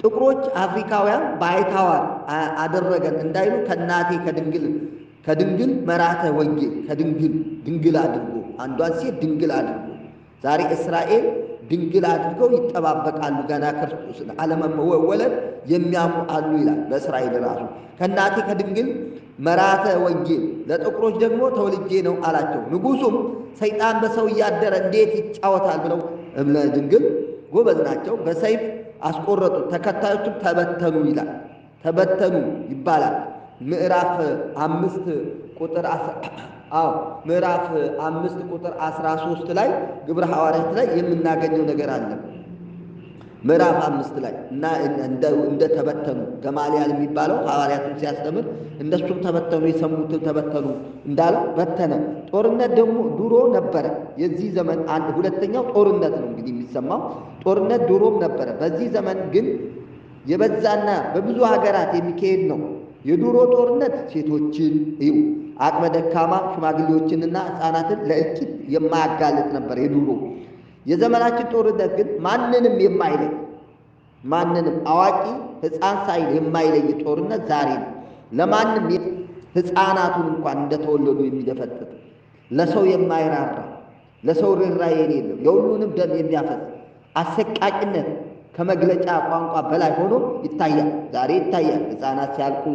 ጥቁሮች አፍሪካውያን ባይታዋር አደረገን እንዳይሉ ከእናቴ ከድንግል መራተ ወንጌል ድንግል አድርጎ አንዷን ሴት ድንግል አድርጎ ዛሬ እስራኤል ድንግል አድርገው ይጠባበቃሉ። ገና ክርስቶስን አለመወለድ የሚያምኑ አሉ ይላል በእስራኤል ራሱ። ከእናቴ ከድንግል መራተ ወንጌል ለጥቁሮች ደግሞ ተወልጄ ነው አላቸው። ንጉሱም ሰይጣን በሰው እያደረ እንዴት ይጫወታል ብለው እምነ ድንግል ጎበዝ ናቸው፣ በሰይፍ አስቆረጡ። ተከታዮቹም ተበተኑ ይላል። ተበተኑ ይባላል። ምዕራፍ 5 ቁጥር ምዕራፍ 5 ቁጥር 13 ላይ ግብረ ሐዋርያት ላይ የምናገኘው ነገር አለ። ምዕራፍ 5 ላይ እና እንደ ተበተኑ ገማልያል የሚባለው ሐዋርያቱን ሲያስተምር እንደሱም ተበተኑ፣ የሰሙትን ተበተኑ እንዳለው በተነ። ጦርነት ደግሞ ድሮ ነበረ። የዚህ ዘመን ሁለተኛው ጦርነት ነው እንግዲህ የሚሰማው ጦርነት ድሮም ነበረ። በዚህ ዘመን ግን የበዛና በብዙ ሀገራት የሚካሄድ ነው። የድሮ ጦርነት ሴቶችን እዩ፣ አቅመ ደካማ ሽማግሌዎችንና ሕፃናትን ለእልቂት የማያጋልጥ ነበር የድሮ። የዘመናችን ጦርነት ግን ማንንም የማይለይ ማንንም አዋቂ ሕፃን ሳይል የማይለይ ጦርነት ዛሬ ነው። ለማንም ሕፃናቱን እንኳን እንደተወለዱ የሚደፈጥጥ ለሰው የማይራራ ለሰው ርኅራኄ የሌለው የሁሉንም ደም የሚያፈስ አሰቃቂነት ከመግለጫ ቋንቋ በላይ ሆኖ ይታያል። ዛሬ ይታያል። ሕፃናት ሲያልቁ፣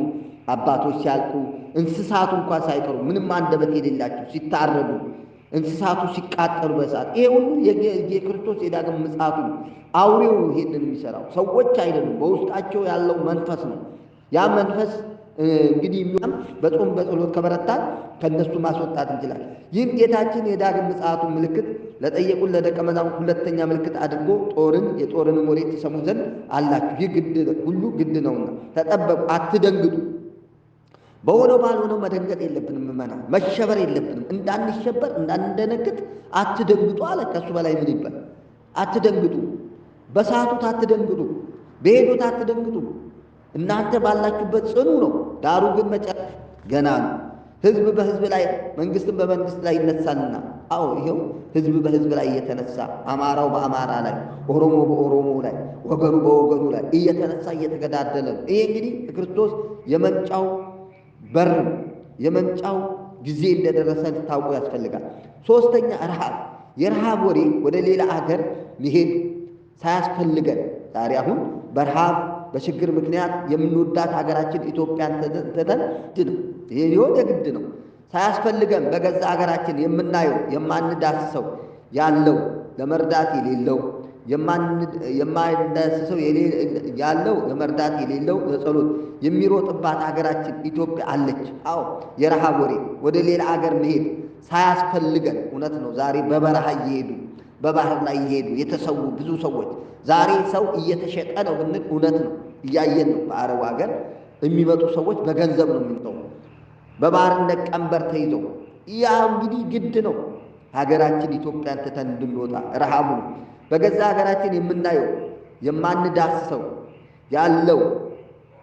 አባቶች ሲያልቁ፣ እንስሳቱ እንኳን ሳይቀሩ ምንም አንደበት የሌላቸው ሲታረዱ፣ እንስሳቱ ሲቃጠሉ በእሳት ይሄ ሁሉ የክርስቶስ የዳግም ምጽአቱ ነው። አውሬው ይሄንን የሚሰራው ሰዎች አይደሉም፣ በውስጣቸው ያለው መንፈስ ነው። ያ መንፈስ እንግዲህ በጾም በጸሎት ከበረታን ከነሱ ማስወጣት እንችላለን። ይህም ጌታችን የዳግም ምጽአቱ ምልክት ለጠየቁን ለደቀ መዛሙርት ሁለተኛ ምልክት አድርጎ የጦርንም ወሬ ትሰሙ ዘንድ አላችሁ። ይህ ሁሉ ግድ ነውና ተጠበቁ፣ አትደንግጡ። በሆነው ባልሆነው መደንገጥ የለብንም። ምእመናን መሸበር የለብንም። እንዳንሸበር እንዳንደነግጥ አትደንግጡ አለ። ከሱ በላይ ምን ይባል? አትደንግጡ። በሰዓቱት አትደንግጡ፣ በሄዱት አትደንግጡ። እናንተ ባላችሁበት ጽኑ ነው። ዳሩ ግን መጨረሻ ገና ነው። ሕዝብ በሕዝብ ላይ መንግስትም በመንግስት ላይ ይነሳልና። አዎ ይሄው ሕዝብ በሕዝብ ላይ እየተነሳ አማራው በአማራ ላይ፣ ኦሮሞ በኦሮሞ ላይ፣ ወገኑ በወገኑ ላይ እየተነሳ እየተገዳደለ ነው። ይሄ እንግዲህ ክርስቶስ የመምጫው በር የመምጫው ጊዜ እንደደረሰ ልታውቁ ያስፈልጋል። ሶስተኛ ረሃብ። የረሃብ ወሬ ወደ ሌላ አገር መሄድ ሳያስፈልገን ዛሬ አሁን በረሃብ በችግር ምክንያት የምንወዳት ሀገራችን ኢትዮጵያን ትተን ይሄ ሊሆን የግድ ነው። ሳያስፈልገን በገዛ ሀገራችን የምናየው የማንዳስሰው ያለው ለመርዳት የሌለው የማንዳስሰው ያለው ለመርዳት የሌለው ለጸሎት የሚሮጥባት ሀገራችን ኢትዮጵያ አለች። አዎ የረሃብ ወሬ ወደ ሌላ ሀገር መሄድ ሳያስፈልገን እውነት ነው። ዛሬ በበረሃ እየሄዱ በባህር ላይ እየሄዱ የተሰዉ ብዙ ሰዎች ዛሬ ሰው እየተሸጠ ነው ብንል እውነት ነው። እያየን ነው። በአረብ ሀገር የሚመጡ ሰዎች በገንዘብ ነው የሚመጡ፣ በባርነት ቀንበር ተይዘው። ያ እንግዲህ ግድ ነው ሀገራችን ኢትዮጵያን ትተን እንድንወጣ። ረሃቡ በገዛ ሀገራችን የምናየው የማንዳስሰው ያለው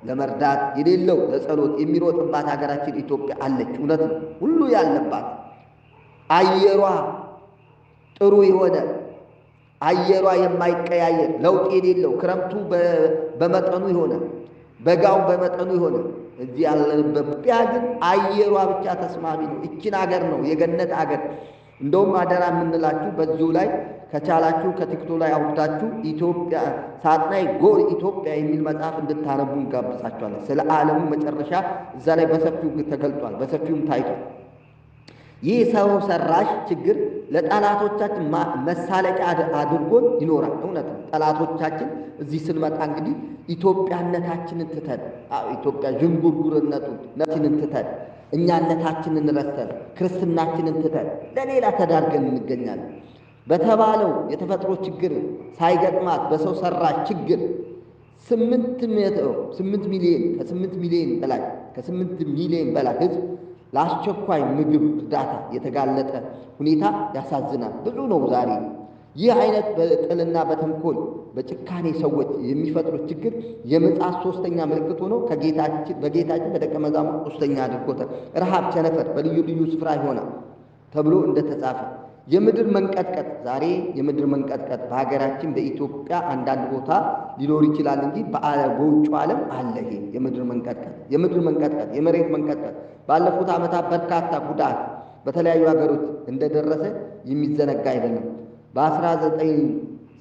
ለመርዳት የሌለው ለጸሎት የሚሮጥባት ሀገራችን ኢትዮጵያ አለች። እውነት ነው። ሁሉ ያለባት አየሯ ጥሩ የሆነ አየሯ የማይቀያየር ለውጥ የሌለው ክረምቱ በመጠኑ የሆነ በጋው በመጠኑ የሆነ እዚህ ያለንበት ኢትዮጵያ ግን አየሯ ብቻ ተስማሚ ነው። እችን አገር ነው የገነት አገር። እንደውም አደራ የምንላችሁ በዚሁ ላይ ከቻላችሁ ከቲክቶክ ላይ አውርዳችሁ ኢትዮጵያ ሳጥናይ ጎል ኢትዮጵያ የሚል መጽሐፍ እንድታነቡ እንጋብዛችኋለን። ስለ ዓለሙ መጨረሻ እዛ ላይ በሰፊው ተገልጧል፣ በሰፊውም ታይቷል። ይህ ሰው ሰራሽ ችግር ለጠላቶቻችን መሳለቂያ አድርጎን ይኖራል። እውነት ነው። ጠላቶቻችን እዚህ ስንመጣ እንግዲህ ኢትዮጵያነታችንን ትተን ኢትዮጵያ ዥንጉርጉርነቱን ትተን እኛነታችንን ረስተን ክርስትናችንን ትተን ለሌላ ተዳርገን እንገኛለን። በተባለው የተፈጥሮ ችግር ሳይገጥማት በሰው ሰራሽ ችግር 8 ሚሊዮን በላይ ሕዝብ ለአስቸኳይ ምግብ እርዳታ የተጋለጠ ሁኔታ ያሳዝናል። ብዙ ነው ዛሬ። ይህ አይነት በጥልና በተንኮል በጭካኔ ሰዎች የሚፈጥሩት ችግር የምጽአት ሶስተኛ ምልክት ሆኖ በጌታችን በደቀ መዛሙርት ሶስተኛ አድርጎታል። ረሃብ፣ ቸነፈር በልዩ ልዩ ስፍራ ይሆናል ተብሎ እንደተጻፈ የምድር መንቀጥቀጥ ዛሬ የምድር መንቀጥቀጥ በሀገራችን በኢትዮጵያ አንዳንድ ቦታ ሊኖር ይችላል እንጂ በውጭ ዓለም አለ። ይሄ የምድር መንቀጥቀጥ የመሬት መንቀጥቀጥ ባለፉት ዓመታት በርካታ ጉዳት በተለያዩ ሀገሮች እንደደረሰ የሚዘነጋ አይደለም።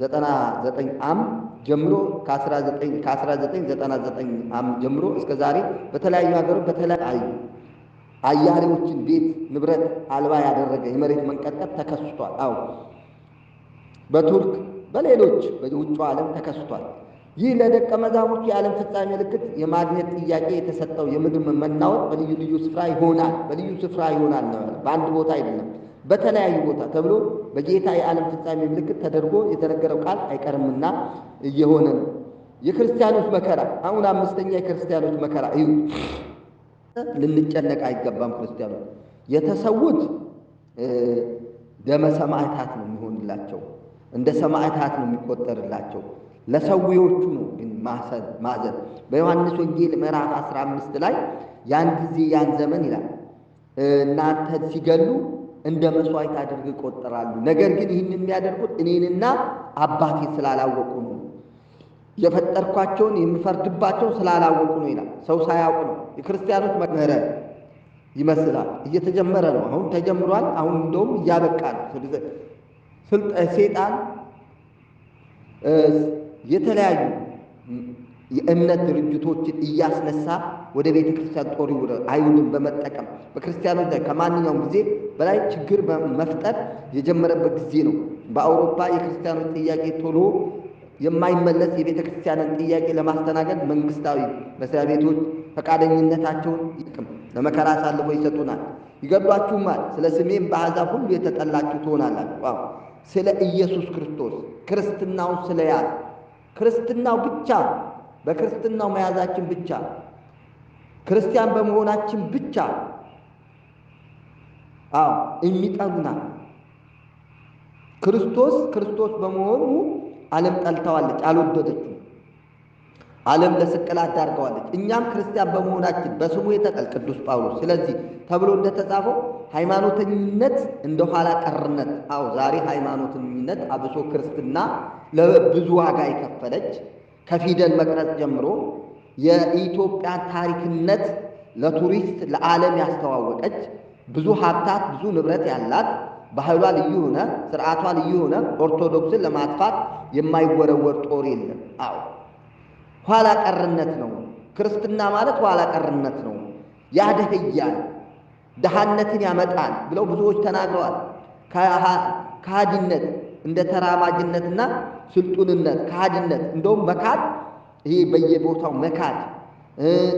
በ1999 ጀምሮ ከ1999 ጀምሮ እስከ ዛሬ በተለያዩ ሀገሮች በተለያዩ አያሌዎችን ቤት ንብረት አልባ ያደረገ የመሬት መንቀጥቀጥ ተከስቷል። አዎ በቱርክ በሌሎች በውጭው ዓለም ተከስቷል። ይህ ለደቀ መዛሙርት የዓለም ፍጻሜ ምልክት የማግኘት ጥያቄ የተሰጠው የምድር መናወጥ በልዩ ልዩ ስፍራ ይሆናል ነው። በአንድ ቦታ አይደለም፣ በተለያዩ ቦታ ተብሎ በጌታ የዓለም ፍጻሜ ምልክት ተደርጎ የተነገረው ቃል አይቀርምና እየሆነ ነው። የክርስቲያኖች መከራ አሁን አምስተኛ የክርስቲያኖች መከራ እዩ። ልንጨነቅ አይገባም። ክርስቲያኖች የተሰዉት ደመ ሰማዕታት ነው የሚሆንላቸው፣ እንደ ሰማዕታት ነው የሚቆጠርላቸው። ለሰዊዎቹ ነው ግን ማዘን። በዮሐንስ ወንጌል ምዕራፍ 15 ላይ ያን ጊዜ ያን ዘመን ይላል እናንተ ሲገሉ እንደ መስዋዕት አድርገው ይቆጠራሉ። ነገር ግን ይህን የሚያደርጉት እኔንና አባቴ ስላላወቁ ነው፣ የፈጠርኳቸውን የምፈርድባቸውን ስላላወቁ ነው ይላል። ሰው ሳያውቅ ነው። የክርስቲያኖች መከራ ይመስላል እየተጀመረ ነው። አሁን ተጀምሯል። አሁን እንደውም እያበቃ ነው። ሰይጣን የተለያዩ የእምነት ድርጅቶችን እያስነሳ ወደ ቤተ ክርስቲያን ጦር ይውረድ አይሁድን በመጠቀም በክርስቲያኖች ላይ ከማንኛውም ጊዜ በላይ ችግር መፍጠር የጀመረበት ጊዜ ነው። በአውሮፓ የክርስቲያኖች ጥያቄ ቶሎ የማይመለስ የቤተ ክርስቲያንን ጥያቄ ለማስተናገድ መንግስታዊ መስሪያ ቤቶች ፈቃደኝነታቸውን ለመከራ አሳልፈው ይሰጡናል፣ ይገድሏችሁማል። ስለ ስሜም በአሕዛብ ሁሉ የተጠላችሁ ትሆናላችሁ። ስለ ኢየሱስ ክርስቶስ ክርስትናውን ስለያዝ ክርስትናው ብቻ በክርስትናው መያዛችን ብቻ ክርስቲያን በመሆናችን ብቻ የሚጠሉናል። ክርስቶስ በመሆኑ ዓለም ጠልተዋለች፣ አልወደደችም። ዓለም ለስቅላት ዳርገዋለች። እኛም ክርስቲያን በመሆናችን በስሙ የተጠል ቅዱስ ጳውሎስ ስለዚህ ተብሎ እንደተጻፈው ሃይማኖተኝነት እንደ ኋላ ቀርነት። ዛሬ ሃይማኖተኝነት አብሶ ክርስትና ለብዙ ዋጋ የከፈለች ከፊደል መቅረጽ ጀምሮ የኢትዮጵያን ታሪክነት ለቱሪስት ለዓለም ያስተዋወቀች ብዙ ሀብታት ብዙ ንብረት ያላት ባህሏ ልዩ ሆነ ስርዓቷ ልዩ ሆነ ኦርቶዶክስን ለማጥፋት የማይወረወር ጦር የለም። ኋላ ቀርነት ነው ክርስትና ማለት፣ ኋላ ቀርነት ነው። ያደህያል፣ ደሃነትን ያመጣል ብለው ብዙዎች ተናግረዋል። ከሃዲነት እንደ ተራማጅነትና ስልጡንነት ከሃዲነት እንደውም መካድ፣ ይሄ በየቦታው መካድ፣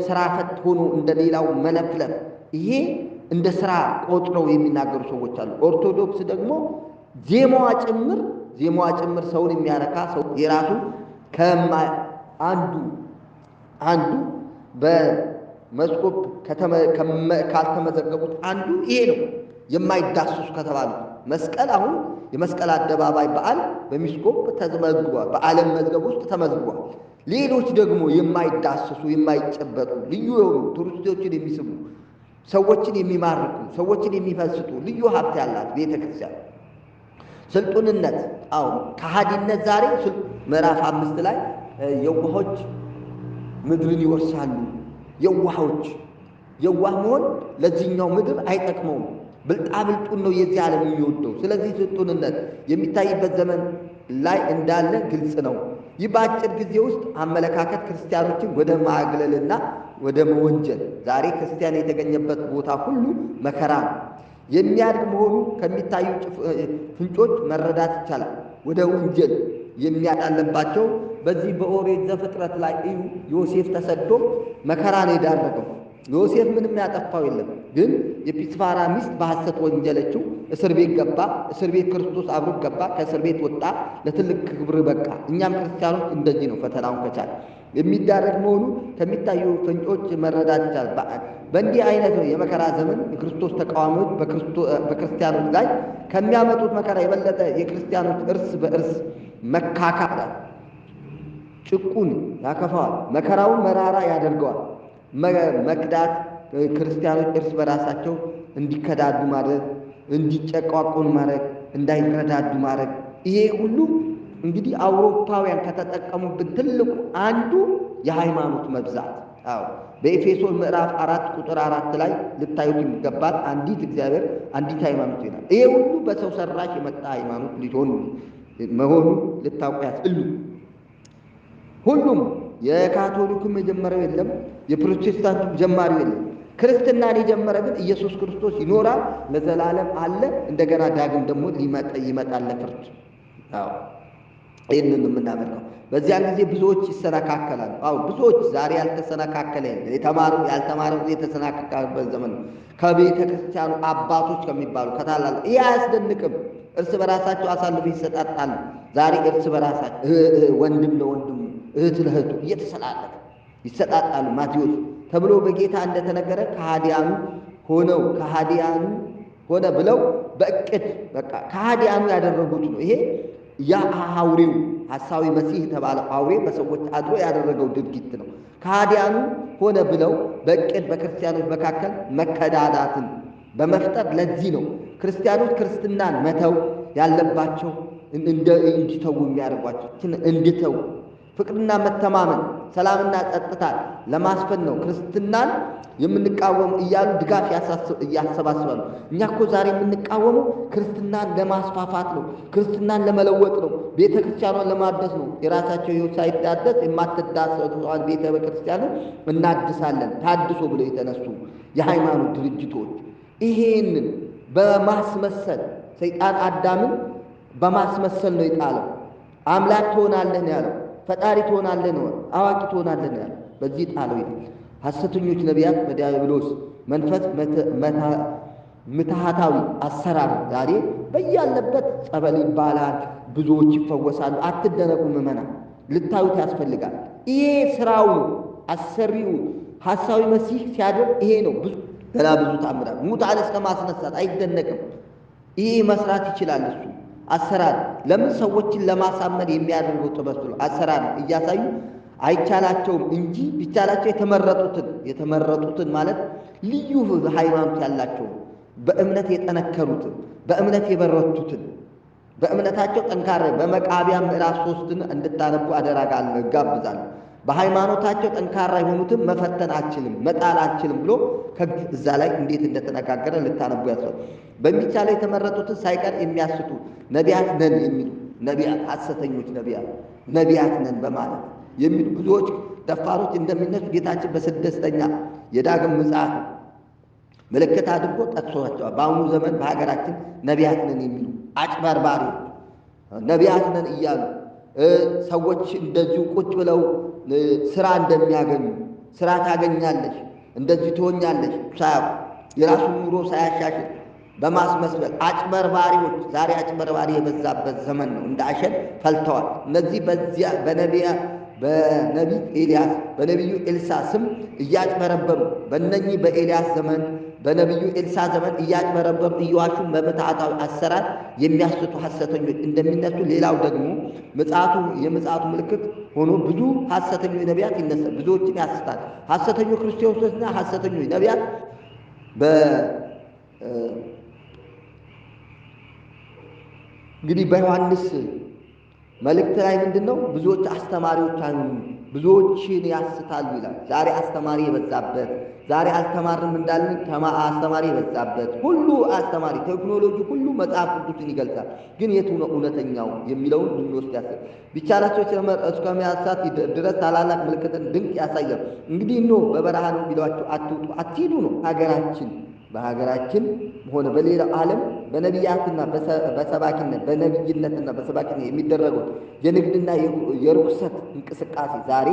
ስራ ፈት ሆኖ እንደሌላው መለፍለፍ፣ ይሄ እንደ ስራ ቆጥረው የሚናገሩ ሰዎች አሉ። ኦርቶዶክስ ደግሞ ዜማዋ ጭምር ሰውን የሚያረካ ሰው የራሱ አንዱ በመስኮብ ካልተመዘገቡት አንዱ ይሄ ነው። የማይዳሰሱ ከተባሉት መስቀል፣ አሁን የመስቀል አደባባይ በዓል በሚስኮብ ተመዝግቧል፣ በዓለም መዝገብ ውስጥ ተመዝግቧል። ሌሎች ደግሞ የማይዳሰሱ የማይጨበጡ ልዩ የሆኑ ቱሪስቶችን የሚስቡ ሰዎችን የሚማርኩ ሰዎችን የሚፈስጡ ልዩ ሀብት ያላት ቤተ ክርስቲያን ስልጡንነት፣ ከሃዲነት ዛሬ ምዕራፍ 5 ላይ የዋሆች ምድርን ይወርሳሉ። የዋህ መሆን ለዚህኛው ምድር አይጠቅመውም። ብልጣብልጡን ነው የዚህ ዓለም የሚወደው። ስለዚህ ስልጡንነት የሚታይበት ዘመን ላይ እንዳለ ግልጽ ነው። ይህ በአጭር ጊዜ ውስጥ አመለካከት ክርስቲያኖችን ወደ ማግለልና ወደ መወንጀል፣ ዛሬ ክርስቲያን የተገኘበት ቦታ ሁሉ መከራ ነው የሚያድግ መሆኑ ከሚታዩ ፍንጮች መረዳት ይቻላል። ወደ ወንጀል የሚያጣለባቸው በዚህ በኦሪት ዘፍጥረት ላይ እዩ። ዮሴፍ ተሰዶ መከራ ነው የዳረገው። ዮሴፍ ምንም ያጠፋው የለም፣ ግን የጲጥፋራ ሚስት በሐሰት ወንጀለችው። እስር ቤት ገባ። እስር ቤት ክርስቶስ አብሮ ገባ። ከእስር ቤት ወጣ፣ ለትልቅ ክብር በቃ። እኛም ክርስቲያኖች እንደዚህ ነው። ፈተናውን ከቻለ የሚዳረግ መሆኑ ከሚታዩ ፍንጮች መረዳት ይቻላል። በእንዲህ አይነት ነው የመከራ ዘመን የክርስቶስ ተቃዋሚዎች በክርስቲያኖች ላይ ከሚያመጡት መከራ የበለጠ የክርስቲያኖች እርስ በእርስ መካካት ጭቁን ያከፋዋል፣ መከራውን መራራ ያደርገዋል። መክዳት፣ ክርስቲያኖች እርስ በራሳቸው እንዲከዳዱ ማድረግ፣ እንዲጨቋቆኑ ማድረግ፣ እንዳይረዳዱ ማድረግ፣ ይሄ ሁሉ እንግዲህ አውሮፓውያን ከተጠቀሙበት ትልቁ አንዱ የሃይማኖት መብዛት። በኤፌሶን ምዕራፍ 4 ቁጥር 4 ላይ ልታዩት የሚገባል አንዲት እግዚአብሔር አንዲት ሃይማኖት ይላል። ይሄ ሁሉ በሰው ሰራሽ የመጣ ሃይማኖት ሊሆን መሆኑ ልታውቁ ያስፈልጉ። ሁሉም የካቶሊኩም የጀመረው የለም፣ የፕሮቴስታንቱ ጀማሪው የለም። ክርስትናን የጀመረ ግን ኢየሱስ ክርስቶስ ይኖራል፣ ለዘላለም አለ። እንደገና ዳግም ደግሞ ይመጣል ለፍርድ። ይህንን የምናመልከው በዚያን ጊዜ ብዙዎች ይሰነካከላሉ። ብዙዎች ዛሬ ያልተሰነካከለ የተማረው ያልተማረው የተሰነካከለበት ዘመን ነው። ከቤተ ክርስቲያኑ አባቶች ከሚባሉ ከታላላ ይህ አያስደንቅም። እርስ በራሳቸው አሳልፈው ይሰጣጣሉ። ዛሬ እርስ በራሳቸው ወንድም ለወንድሙ እህት ለእህቱ እየተሰላለፈ ይሰጣጣሉ። ማቴዎስ ተብሎ በጌታ እንደተነገረ ከሃዲያኑ ሆነ ብለው በእቅድ በቃ ከሃዲያኑ ያደረጉት ነው። ይሄ ያ አውሬው ሐሳዊ መሲህ የተባለው አውሬ በሰዎች አድሮ ያደረገው ድርጊት ነው። ከሃዲያኑ ሆነ ብለው በእቅድ በክርስቲያኖች መካከል መከዳዳትን በመፍጠር ለዚህ ነው ክርስቲያኖች ክርስትናን መተው ያለባቸው እንዲተው የሚያደርጓቸው እንዲተው ፍቅርና መተማመን ሰላምና ጸጥታ ለማስፈን ነው ክርስትናን የምንቃወም እያሉ ድጋፍ ያሰባስባሉ። እኛ እኮ ዛሬ የምንቃወመው ክርስትናን ለማስፋፋት ነው፣ ክርስትናን ለመለወጥ ነው፣ ቤተ ክርስቲያኗን ለማደስ ነው። የራሳቸው ሕይወት ሳይዳደስ የማትዳሰዋን ቤተ ክርስቲያንን እናድሳለን ታድሶ ብለው የተነሱ የሃይማኖት ድርጅቶች ይሄንን በማስመሰል ሰይጣን አዳምን በማስመሰል ነው የጣለው። አምላክ ትሆናለህ ነው ያለው፣ ፈጣሪ ትሆናለህ ነው፣ አዋቂ ትሆናለህ ነው ያለው። በዚህ ጣለው ይላል። ሐሰተኞች ነቢያት በዲያብሎስ መንፈስ ምትሃታዊ አሰራር ዛሬ በያለበት ጸበል ይባላል፣ ብዙዎች ይፈወሳሉ። አትደነቁ ምዕመናን፣ ልታዩት ያስፈልጋል። ይሄ ስራው ነው፣ አሰሪው ሐሳዊ መሲህ ሲያደርግ ይሄ ነው። ገና ብዙ ታምራት ሙታን እስከ ማስነሳት አይደነቅም። ይሄ መስራት ይችላል እሱ አሰራር። ለምን ሰዎችን ለማሳመን የሚያደርገው ጥበብ ነው። አሰራር እያሳዩ አይቻላቸውም እንጂ ቢቻላቸው የተመረጡትን ማለት ልዩ ሃይማኖት ያላቸው በእምነት የጠነከሩትን በእምነት የበረቱትን በእምነታቸው ጠንካራ በመቃብያን ምዕራፍ 3ን እንድታነቡ እጋብዛለሁ። በሃይማኖታቸው ጠንካራ የሆኑትን መፈተን አልችልም መጣል አልችልም ብሎ እዛ ላይ እንዴት እንደተነጋገረ ልታነቡ ያስፈልጋል። በሚቻለው የተመረጡትን ሳይቀር የሚያስቱ ነቢያት ነን የሚሉ ነቢያት ሐሰተኞች ነቢያት ነን በማለት የሚሉ ብዙዎች ደፋሮች እንደሚነሱ ጌታችን በስድስተኛ የዳግም ምጽአት ምልክት አድርጎ ጠቅሷቸዋል። በአሁኑ ዘመን በሀገራችን ነቢያት ነን የሚሉ አጭበርባሪዎች ነቢያት ነን እያሉ ሰዎች እንደዚሁ ቁጭ ብለው ስራ እንደሚያገኙ ስራ ታገኛለሽ እንደዚህ ትሆኛለሽ ሳያውቁ የራሱን ኑሮ ሳያሻሽል በማስመስበል አጭበርባሪዎች ዛሬ አጭበርባሪ የበዛበት ዘመን ነው። እንደ አሸን ፈልተዋል። እነዚህ በዚያ በነቢዩ ኤልሳ ስም እያጭበረበሩ በእነኚህ በኤልያስ ዘመን በነቢዩ ኤልሳ ዘመን እያጭበረበሩ እየዋሹ በምትሃታዊ አሰራር የሚያስቱ ሐሰተኞች እንደሚነሱ፣ ሌላው ደግሞ የምጽአቱ ምልክት ሆኖ ብዙ ሐሰተኞች ነቢያት ይነሳል፣ ብዙዎችን ያስታል። ሐሰተኞች ክርስቶስና ሐሰተኞች ነቢያት እንግዲህ በዮሐንስ መልእክት ላይ ምንድነው? ብዙዎች አስተማሪዎች አይሆኑም፣ ብዙዎችን ያስታሉ ይላል። ዛሬ አስተማሪ የበዛበት ዛሬ አልተማርንም እንዳልን አስተማሪ የበዛበት ሁሉ አስተማሪ ቴክኖሎጂ ሁሉ መጽሐፍ ቅዱስን ይገልጻል። ግን የቱ ነው እውነተኛው የሚለውን ልንወስድ ያስፈልጋል። ቢቻላቸው እስከሚያሳት ድረስ ታላላቅ ምልክትን ድንቅ ያሳያል። እንግዲህ በበረሃ ነው ቢሏቸው አትውጡ አትሂዱ ነው። በሀገራችን ሆነ በሌላው ዓለም በነቢያትና በነቢይነትና በሰባኪነት የሚደረገው የንግድና የርኩሰት እንቅስቃሴ ዛሬ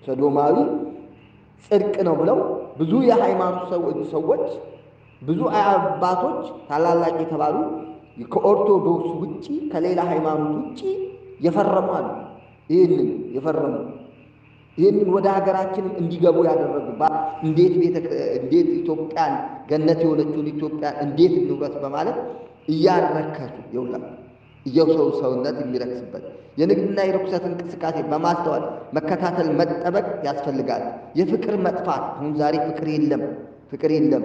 ሰዶማዊ ጽድቅ ነው ብለው ብዙ የሃይማኖት ሰዎች ብዙ አባቶች ታላላቅ የተባሉ ከኦርቶዶክስ ውጪ ከሌላ ሃይማኖት ውጪ የፈረሙ አሉ። ይህንን ወደ ሀገራችንም እንዲገቡ ያደረጉ እንዴት ኢትዮጵያን ገነት የሆነችውን ኢትዮጵያን እንዴት እንውረስ በማለት እያረከሱ የሰው ሰውነት የሚረክስበት የንግድና የርኩሰት እንቅስቃሴ በማስተዋል መከታተል መጠበቅ ያስፈልጋል። የፍቅር መጥፋት አሁን ዛሬ ፍቅር የለም።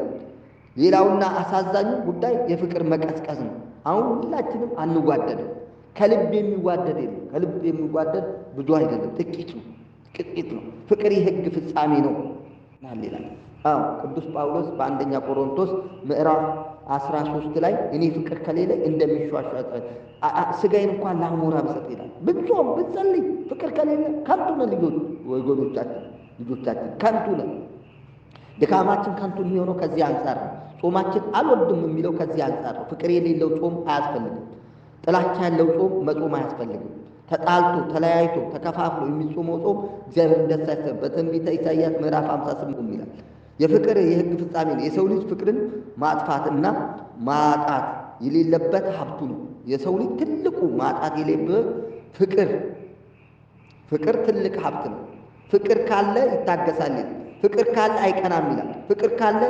ሌላውና አሳዛኙ ጉዳይ የፍቅር መቀዝቀዝ ነው። አሁን ሁላችንም አንዋደድም። ከልብ የሚዋደድ የለም። ከልብ የሚዋደድ ብዙ አይደለም፣ ጥቂት ነው። ፍቅር የሕግ ፍጻሜ ነው ይላል። ቅዱስ ጳውሎስ በአንደኛ ቆሮንቶስ ምዕራፍ 13 ላይ እኔ ፍቅር ከሌለ እንደሚሿሿ ስጋዬን እንኳን ለአሞራ ብሰጥ ይላል። ብንጾም ብንጸልይ ፍቅር ከሌለ ከንቱ ነን። ልጆቻችን ከንቱ ነን። ድካማችን ከንቱ የሚሆነው ከዚህ አንጻር ነው። ጾማችን አልወድም የሚለው ከዚህ አንጻር ነው። ፍቅር የሌለው ጾም አያስፈልግም። ጥላቻ ያለው ጾም መጾም አያስፈልግም። ተጣልቶ ተለያይቶ ተከፋፍሎ የሚጾመው ጾም እግዚአብሔርን ደስ አይሰኝም። በትንቢተ ኢሳይያስ ምዕራፍ 58 ይላል የፍቅር የሕግ ፍጻሜ ነው። የሰው ልጅ ፍቅርን ማጥፋትና ማጣት የሌለበት ሀብቱ ነው። የሰው ልጅ ትልቁ ማጣት የሌለበት ፍቅር ትልቅ ሀብት ነው። ፍቅር ካለ ይታገሳል። ፍቅር ካለ አይቀናም ይላል። ፍቅር ካለ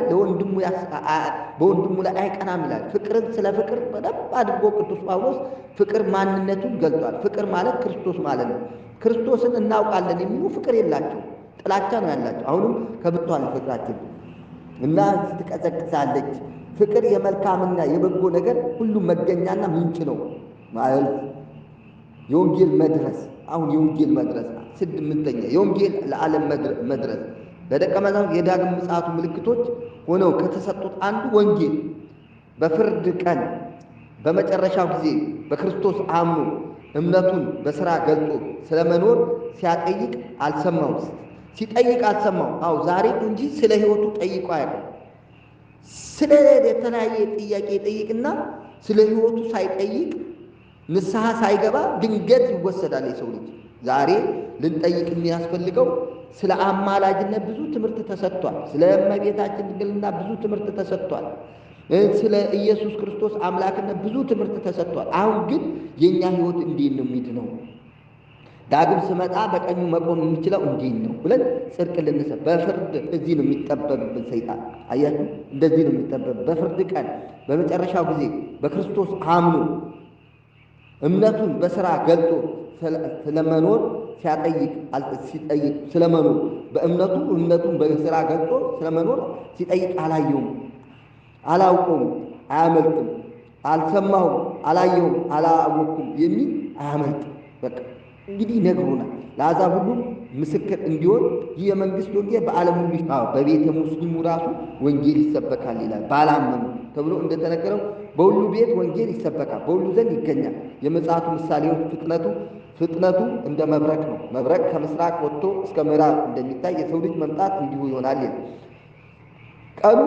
በወንድሙ ላይ አይቀናም ይላል። ፍቅርን ስለ ፍቅር በደንብ አድርጎ ቅዱስ ጳውሎስ ፍቅር ማንነቱን ገልጿል። ፍቅር ማለት ክርስቶስ ማለት ነው። ክርስቶስን እናውቃለን የሚሉ ፍቅር የላቸው፣ ጥላቻ ነው ያላቸው። አሁንም ከብቷል ፍቅራችን እና ትቀዘቅዛለች። ፍቅር የመልካምና የበጎ ነገር ሁሉ መገኛና ምንጭ ነው ማለት የወንጌል መድረስ አሁን የወንጌል መድረስ ነው። ስምንተኛ የወንጌል ለዓለም መድረስ በደቀ መዛሙርት የዳግም ምጽአቱ ምልክቶች ሆነው ከተሰጡት አንዱ ወንጌል በፍርድ ቀን በመጨረሻው ጊዜ በክርስቶስ አምኖ እምነቱን በሥራ ገልጦ ስለመኖር ሲጠይቅ አልሰማሁም። አዎ ዛሬ እንጂ ስለ ሕይወቱ ጠይቆ አያውቅም። ስለ የተለያየ ጥያቄ ጠይቅና ስለ ሕይወቱ ሳይጠይቅ ንስሐ ሳይገባ ድንገት ይወሰዳል የሰው ልጅ። ዛሬ ልንጠይቅ የሚያስፈልገው ስለ አማላጅነት ብዙ ትምህርት ተሰጥቷል። ስለ እመቤታችን ድንግልና ብዙ ትምህርት ተሰጥቷል። ስለ ኢየሱስ ክርስቶስ አምላክነት ብዙ ትምህርት ተሰጥቷል። አሁን ግን የኛ ሕይወት እንዴት ነው የሚድነው? ዳግም ስመጣ በቀኙ መቆም የሚችለው እንዴት ነው ብለን ጽድቅ ልንሰብ በፍርድ እዚህ ነው የሚጠበብብን ሰይጣን። አያችሁ፣ እንደዚህ ነው የሚጠበብ በፍርድ ቀን በመጨረሻው ጊዜ በክርስቶስ አምኖ እምነቱን በሥራ ገልጦ ስለመኖር ሲጠይቅ ስለመኖር እምነቱን በሥራ ገልጦ ስለመኖር ሲጠይቅ አላየውም፣ አላውቀውም፣ አያመልጥም፣ አልሰማሁም፣ አላየውም፣ አላወቅኩም የሚል አያመልጥም። በቃ እንግዲህ ነግሮናል። ለአሕዛብ ሁሉ ምስክር እንዲሆን ይህ የመንግስት ወንጌል በዓለም ሁሉ በቤተ ሙስሊሙ ራሱ ወንጌል ይሰበካል ይላል። ባላመኑ ተብሎ እንደተነገረው በሁሉ ቤት ወንጌል ይሰበካል፣ በሁሉ ዘንድ ይገኛል። የምጽአቱ ምሳሌዎች ፍጥነቱ እንደ መብረቅ ነው። መብረቅ ከምስራቅ ወጥቶ እስከ ምዕራብ እንደሚታይ የሰው ልጅ መምጣት እንዲሁ ይሆናል ይላል። ቀኑ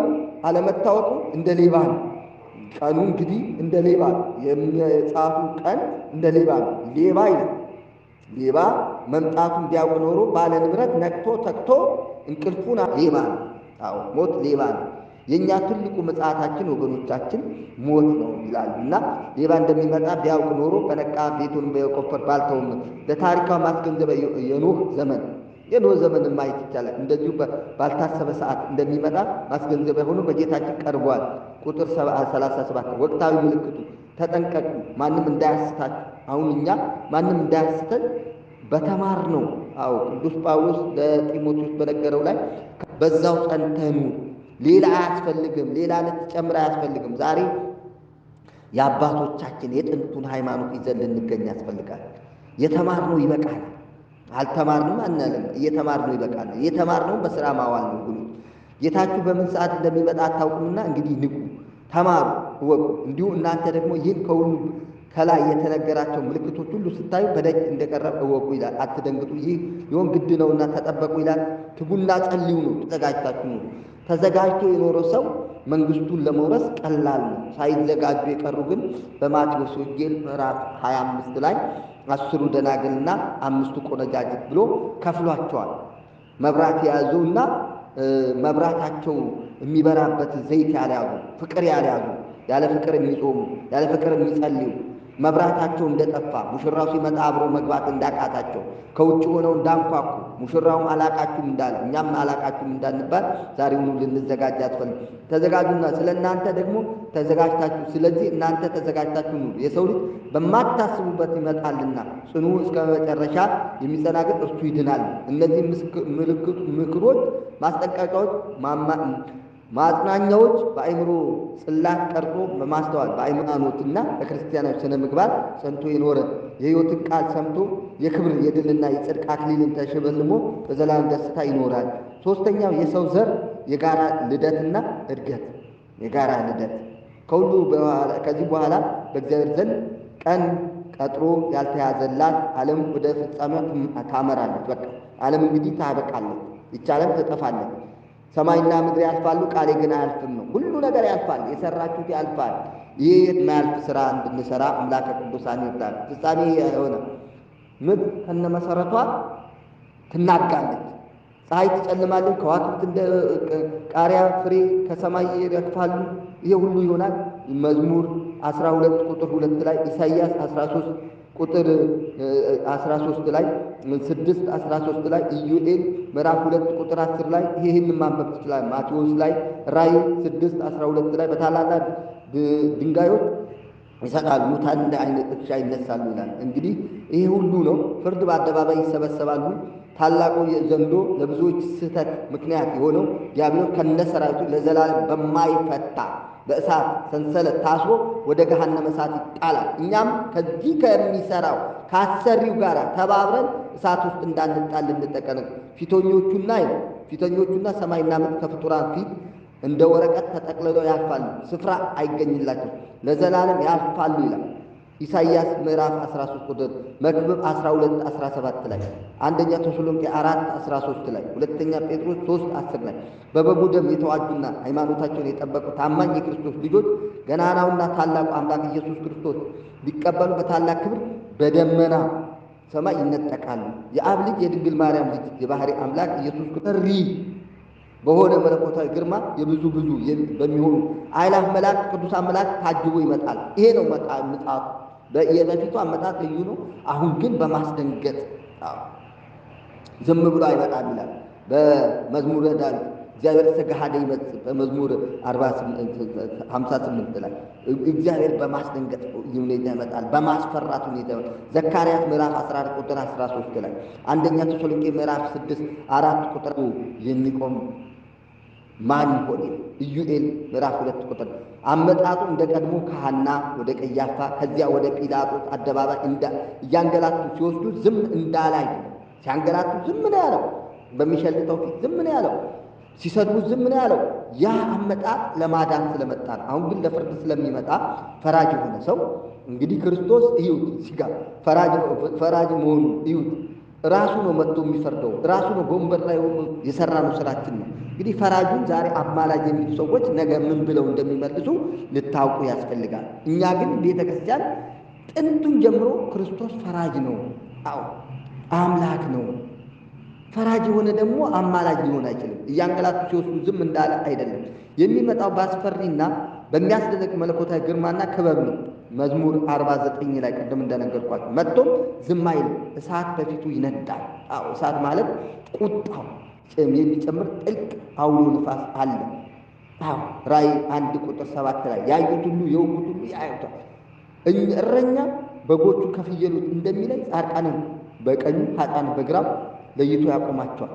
አለመታወቁ እንደ ሌባ ነው። ቀኑ እንግዲህ እንደ ሌባ ነው። የምጽአቱ ቀን እንደ ሌባ ነው። ሌባ ይላል። ሌባ መምጣቱን ቢያውቅ ኖሮ ባለ ንብረት ነቅቶ ተክቶ እንቅልፉን ሌባ ነው። አዎ ሞት ሌባ ነው። የኛ ትልቁ ምጽአታችን ወገኖቻችን ሞት ነው ይላሉ። እና ሌባ እንደሚመጣ ቢያውቅ ኖሮ በነቃ ቤቱን በቆፈር ባልተውም። ለታሪካዊ ማስገንዘብ የኖህ ዘመንን ማየት ይቻላል። እንደዚሁ ባልታሰበ ሰዓት እንደሚመጣ ማስገንዘቢያ ሆኖ በጌታችን ቀርቧል። ቁጥር 37 ወቅታዊ ምልክቱ ተጠንቀቁ፣ ማንም እንዳያስታችሁ። አሁን እኛ ማንም እንዳያስተን በተማር ነው። አዎ ቅዱስ ጳውሎስ ለጢሞቴዎስ በነገረው ላይ በዛው ጸንተህ ኑር፣ ሌላ አያስፈልግም፣ ሌላ ልትጨምር አያስፈልግም። ዛሬ የአባቶቻችን የጥንቱን ሃይማኖት ይዘን ልንገኝ ያስፈልጋል። የተማርነው ይበቃል። አልተማርንም አንልም። እየተማርነው ይበቃል። እየተማርነው በሥራ ማዋል ነው። ሁሉ ጌታችሁ በምን ሰዓት እንደሚመጣ አታውቁምና እንግዲህ ንቁ፣ ተማሩ፣ እወቁ። እንዲሁ እናንተ ደግሞ ይህን ከሁሉ ከላይ የተነገራቸው ምልክቶች ሁሉ ስታዩ በደጅ እንደቀረበ እወቁ ይላል። አትደንግጡ፣ ይህ ሊሆን ግድ ነውና ተጠበቁ ይላል። ትጉና ጸልዩ ነው፣ ተዘጋጅታችሁ ነው። ተዘጋጅቶ የኖረ ሰው መንግስቱን ለመውረስ ቀላል ነው። ሳይዘጋጁ የቀሩ ግን በማቴዎስ ወንጌል ምዕራፍ 25 ላይ 10 ደናግልና 5 ቆነጃጅት ብሎ ከፍሏቸዋል። መብራት የያዙና መብራታቸው የሚበራበት ዘይት ያልያዙ፣ ፍቅር ያልያዙ፣ ያለ ፍቅር የሚጾሙ፣ ያለ ፍቅር የሚጸልዩ፣ መብራታቸው እንደጠፋ ሙሽራው ሲመጣ አብሮ መግባት እንዳቃታቸው ከውጭ ሆነው እንዳንኳኩ ሙሽራውም አላቃችሁም እንዳለ እኛም አላቃችሁም እንዳንባል ዛሬውኑ ልንዘጋጅ ያስፈልግ። ተዘጋጁና ስለ እናንተ ደግሞ ተዘጋጅታችሁ፣ ስለዚህ እናንተ ተዘጋጅታችሁ ኑሩ። የሰው ልጅ በማታስቡበት ይመጣልና ጽኑ እስከ መጨረሻ የሚጸና ግን እርሱ ይድናል። እነዚህ ምክሮች፣ ማስጠንቀቂያዎች፣ ማጽናኛዎች በአእምሮ ጽላት ቀርጾ በማስተዋል በሃይማኖትና በክርስቲያናዊ ስነ ምግባር ጸንቶ የኖረ የሕይወትን ቃል ሰምቶ የክብር የድልና የጽድቅ አክሊልን ተሸልሞ በዘላለም ደስታ ይኖራል። ሦስተኛው የሰው ዘር የጋራ ልደትና እድገት። የጋራ ልደት ከዚህ በኋላ በእግዚአብሔር ዘንድ ቀን ቀጥሮ ያልተያዘላት ዓለም ወደ ፍጻሜ ታመራለች። በቃ ዓለም እንግዲህ ታበቃለች። ይህች ዓለም ትጠፋለች። ሰማይና ምድር ያልፋሉ፣ ቃሌ ግን አያልፍም ነው። ሁሉ ነገር ያልፋል፣ የሰራችሁት ያልፋል። ይህ የማያልፍ ሥራ እንድንሠራ አምላከ ቅዱሳን ይርዳል። ፍጻሜ የሆነ ምድር ከነመሠረቷ ትናጋለች፣ ፀሐይ ትጨልማለች፣ ከዋክብት እንደ ቃሪያ ፍሬ ከሰማይ ይረግፋሉ። ይሄ ሁሉ ይሆናል። መዝሙር 12 ቁጥር 2 ላይ፣ ኢሳይያስ 13 ቁጥር 13 ላይ 6:13 ላይ፣ ኢዩኤል ምዕራፍ 2 ቁጥር 10 ላይ ይህን ማንበብ ትችላል። ማቴዎስ ላይ፣ ራእይ 6:12 ላይ በታላላቅ ድንጋዮች ይሰጣሉ፣ ሙታን እንደ አይነት እርሻ ይነሳሉ ይላል። እንግዲህ ይሄ ሁሉ ነው። ፍርድ በአደባባይ ይሰበሰባሉ። ታላቁ ዘንዶ ለብዙዎች ስህተት ምክንያት የሆነው ዲያብሎስ ከነሰራዊቱ ለዘላለም በማይፈታ በእሳት ሰንሰለት ታስሮ ወደ ገሃነመ እሳት ይጣላል። እኛም ከዚህ ከሚሰራው ከአሰሪው ጋር ተባብረን እሳት ውስጥ እንዳንጣል እንጠነቀቅ። ፊተኞቹና ሰማይና ምድር ከፍጡራን ፊት እንደ ወረቀት ተጠቅልለው ያልፋሉ፣ ስፍራ አይገኝላቸው፣ ለዘላለም ያልፋሉ ይላል ኢሳይያስ ምዕራፍ 13 ቁጥር መክብብ 12 17 ላይ፣ አንደኛ ተሰሎንቄ 4 13 ላይ፣ ሁለተኛ ጴጥሮስ 3 10 ላይ በበጉ ደም የተዋጁና ሃይማኖታቸውን የጠበቁ ታማኝ የክርስቶስ ልጆች ገናናውና ታላቁ አምላክ ኢየሱስ ክርስቶስ ሊቀበሉ በታላቅ ክብር በደመና ሰማይ ይነጠቃሉ። የአብ ልጅ የድንግል ማርያም ልጅ የባህሪ አምላክ ኢየሱስ ክርስቶስ በሆነ መለኮታዊ ግርማ የብዙ በሚሆኑ አእላፍ መላእክት ቅዱሳን መላእክት ታጅቦ ይመጣል። ይሄ ነው ምጽአቱ። የበፊቱ አመጣጥ ልዩ ነው። አሁን ግን በማስደንገጥ ዝም ብሎ አይመጣም ይላል በመዝሙረ ዳዊት እግዚአብሔር ተገሃደ ይመጽእ በመዝሙር 58 ላይ እግዚአብሔር በማስደንገጥ ሁኔታ ይመጣል፣ በማስፈራት ሁኔታ ይመጣል። ዘካርያስ ምዕራፍ 14 ቁጥር 13 ላይ፣ አንደኛ ተሰሎንቄ ምዕራፍ 6 4 ቁጥር የሚቆም ማን ይሆን? ኢዩኤል ምዕራፍ 2 ቁጥር አመጣጡ እንደ ቀድሞ ከሐና ወደ ቀያፋ ከዚያ ወደ ጲላጦስ አደባባይ እያንገላቱ ሲወስዱ ዝም እንዳላይ ሲያንገላቱ ዝም ነው ያለው። በሚሸልተው ፊት ዝም ነው ያለው። ሲሰድቡ ዝም ነው ያለው። ያ አመጣጥ ለማዳን ስለመጣ ነው። አሁን ግን ለፍርድ ስለሚመጣ ፈራጅ የሆነ ሰው እንግዲህ ክርስቶስ እዩት፣ ሲጋ ፈራጅ መሆኑ እዩት። ራሱ ነው መጥቶ የሚፈርደው፣ ራሱ ነው በወንበር ላይ ሆኖ የሰራነው ስራችን ነው። እንግዲህ ፈራጁን ዛሬ አማላጅ የሚሉ ሰዎች ነገ ምን ብለው እንደሚመልሱ ልታውቁ ያስፈልጋል። እኛ ግን ቤተ ክርስቲያን ጥንቱን ጀምሮ ክርስቶስ ፈራጅ ነው። አዎ አምላክ ነው። ፈራጅ የሆነ ደግሞ አማላጅ ሊሆን አይችልም። እያንገላቱ ሲወስዱ ዝም እንዳለ አይደለም። የሚመጣው በአስፈሪና በሚያስደንቅ መለኮታዊ ግርማና ክበብ ነው። መዝሙር 49 ላይ ቅድም እንደነገርኳችሁ መጥቶም ዝም አይልም፣ እሳት በፊቱ ይነዳል። አዎ እሳት ማለት ቁጣው የሚጨምር ጥልቅ አውሎ ንፋስ አለ። አዎ ራእይ 1 ቁጥር 7 ላይ ያዩት ሁሉ የወጉት ሁሉ ያዩታል። እረኛ በጎቹ ከፍየሎች እንደሚለይ ጻድቃንን በቀኙ ኃጥአንን በግራው ለይቶ ያቆማቸዋል።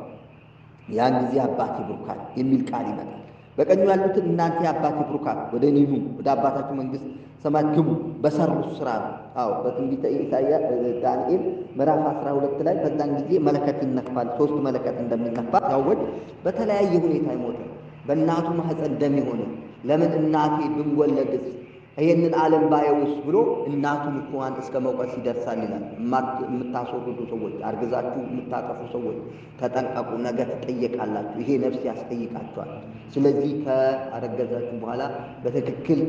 ያን ጊዜ አባቴ ብሩካን የሚል ቃል ይመጣል። በቀኙ ያሉትን እናንተ የአባቴ ብሩካን ወደ እኔ ኑ፣ ወደ አባታችሁ መንግሥት ሰማያት ግቡ በሰሩት ሥራ ነው። አዎ በትንቢተ ኢሳይያስ ዳንኤል ምዕራፍ 12 ላይ በዛን ጊዜ መለከት ይነፋል። 3 መለከት እንደሚነፋ ያወጅ በተለያየ ሁኔታ ይሞተ በእናቱ ማህፀን ደም የሆነ ለምን እናቴ ብንወለድስ ይህንን ዓለም ባየውስ ብሎ እናቱን እንኳን እስከ መውቀስ ይደርሳል ይላል። የምታስወርዱ ሰዎች፣ አርግዛችሁ የምታጠፉ ሰዎች ተጠንቀቁ፣ ነገ ትጠየቃላችሁ። ይሄ ነፍስ ያስጠይቃችኋል። ስለዚህ ከአረገዛችሁ በኋላ በትክክል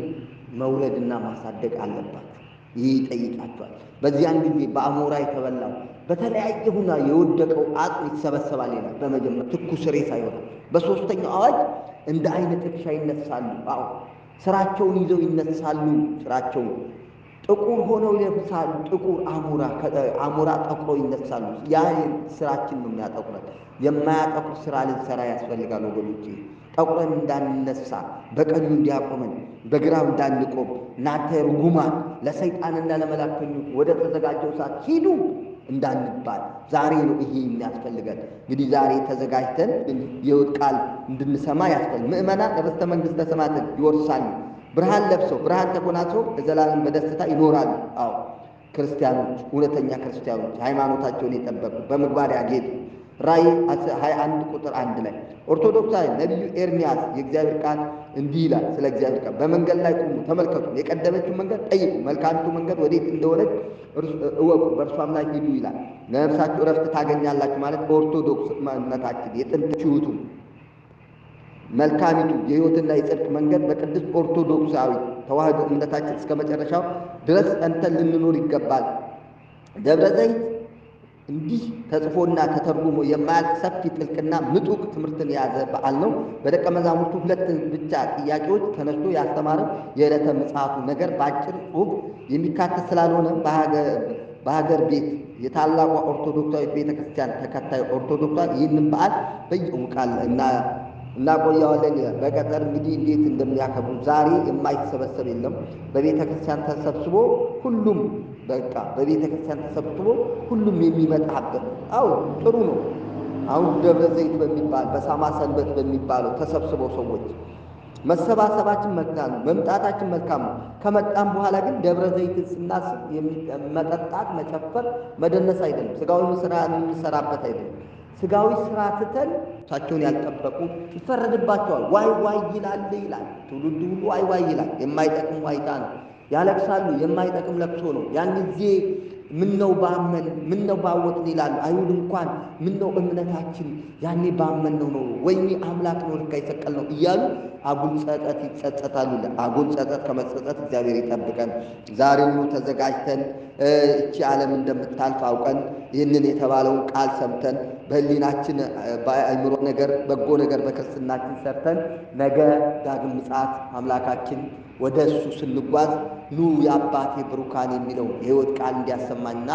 መውለድና ማሳደግ አለባችሁ። ይህ ይጠይቃችኋል። በዚያን ጊዜ በአሞራ የተበላው በተለያየ ሁና የወደቀው አጥም ይሰበሰባል ይላል። በመጀመሪያ ትኩስ ሬሳ ይሆናል። በሦስተኛው አዋጅ እንደ አይነት እርሻ ይነሳሉ። አዎ ስራቸውን ይዘው ይነሳሉ። ስራቸውን ጥቁር ሆነው ይለብሳሉ። ጥቁር አሞራ ጠቁሮ ይነሳሉ። ያ ስራችን ነው የሚያጠቁረን። የማያጠቁር ስራ ልንሰራ ያስፈልጋል ወገኖቼ። ጠቁረን እንዳንነሳ፣ በቀኙ እንዲያቆመን፣ በግራው እንዳንቆም። እናንተ ርጉማን ለሰይጣንና ለመላእክተኞች ወደ ተዘጋጀው ሰዓት ሂዱ እንዳንባል ዛሬ ነው ይሄ የሚያስፈልገን። እንግዲህ ዛሬ ተዘጋጅተን የሕይወት ቃል እንድንሰማ ያስፈልጋል። ምእመናን ርስተ መንግሥተ ሰማያትን ይወርሳሉ። ብርሃን ለብሰው ብርሃን ተጎናጽፈው ለዘላለም በደስታ ይኖራሉ። አዎ ክርስቲያኖች፣ እውነተኛ ክርስቲያኖች፣ ሃይማኖታቸውን የጠበቁ በምግባር ያጌጡ። ራእይ 21 ቁጥር 1 ላይ ኦርቶዶክሳዊ ነቢዩ ኤርምያስ የእግዚአብሔር ቃል እንዲህ ይላል። ስለ እግዚአብሔር ቃል በመንገድ ላይ ቁሙ፣ ተመልከቱ፣ የቀደመችው መንገድ ጠይቁ፣ መልካሚቱ መንገድ ወዴት እንደሆነች እወቁ፣ በእርሷም ላይ ሂዱ ይላል። ለነፍሳችሁ ዕረፍት ታገኛላችሁ ማለት በኦርቶዶክስ እምነታችን የጥንት ሕይወቱ መልካሚቱ የሕይወትና የጽድቅ መንገድ በቅድስት ኦርቶዶክሳዊ ተዋህዶ እምነታችን እስከ መጨረሻው ድረስ ጸንተን ልንኖር ይገባል። ደብረ ዘይት እንዲህ ተጽፎና ተተርጉሞ የማያልቅ ሰፊ ጥልቅና ምጡቅ ትምህርትን የያዘ በዓል ነው። በደቀ መዛሙርቱ 2 ብቻ ጥያቄዎች ተነስቶ ያስተማረው የዕለተ ምጽአቱ ነገር በአጭር ጽሑፍ የሚካተት ስላልሆነ በሀገር ቤት የታላቋ ኦርቶዶክሳዊ ቤተ ክርስቲያን ተከታይ ኦርቶዶክሳዊ ይህንን በዓል በየውቃል እና እናቆየዋለን። በቀጠር እንግዲህ እንዴት እንደሚያከብሩ ዛሬ የማይሰበሰብ የለም። በቤተ ክርስቲያን ተሰብስቦ ሁሉም በቃ በቤተ ክርስቲያን ተሰብስቦ ሁሉም የሚመጣበት አዎ ጥሩ ነው። አሁን ደብረ ዘይት በሚባል በሳማ ሰንበት በሚባለው ተሰብስበው ሰዎች መሰባሰባችን መልካም ነው፣ መምጣታችን መልካም ነው። ከመጣም በኋላ ግን ደብረ ዘይትን ስናስብ መጠጣት፣ መጨፈር፣ መደነስ አይደለም። ስጋዊ ስራ የምንሰራበት አይደለም። ስጋዊ ስራ ትተን እሳቸውን ያልጠበቁ ይፈረድባቸዋል። ዋይ ዋይ ይላል ትውልዱ ሁሉ ዋይ ዋይ ይላል። የማይጠቅም ዋይታ ነው። ያለቅሳሉ። የማይጠቅም ለቅሶ ነው። ያን ጊዜ ምነው ባመን ምነው ባወቅን ይላሉ። አይሁድ እንኳን ምነው እምነታችን ያኔ ባመን ነው ወይኔ አምላክ ነው ልካ ይሰቀል ነው እያሉ አጉል ጸጸት ይጸጸታሉ። አጉል ጸጸት ከመጸጸት እግዚአብሔር ይጠብቀን። ዛሬውኑ ተዘጋጅተን እቺ ዓለም እንደምታልፍ አውቀን ይህንን የተባለውን ቃል ሰምተን በሕሊናችን በአእምሮ ነገር በጎ ነገር በክርስትናችን ሰርተን ነገ ዳግም ምጽአት አምላካችን ወደ እሱ ስንጓዝ ኑ የአባቴ ብሩካን የሚለው የሕይወት ቃል እንዲያሰማኝና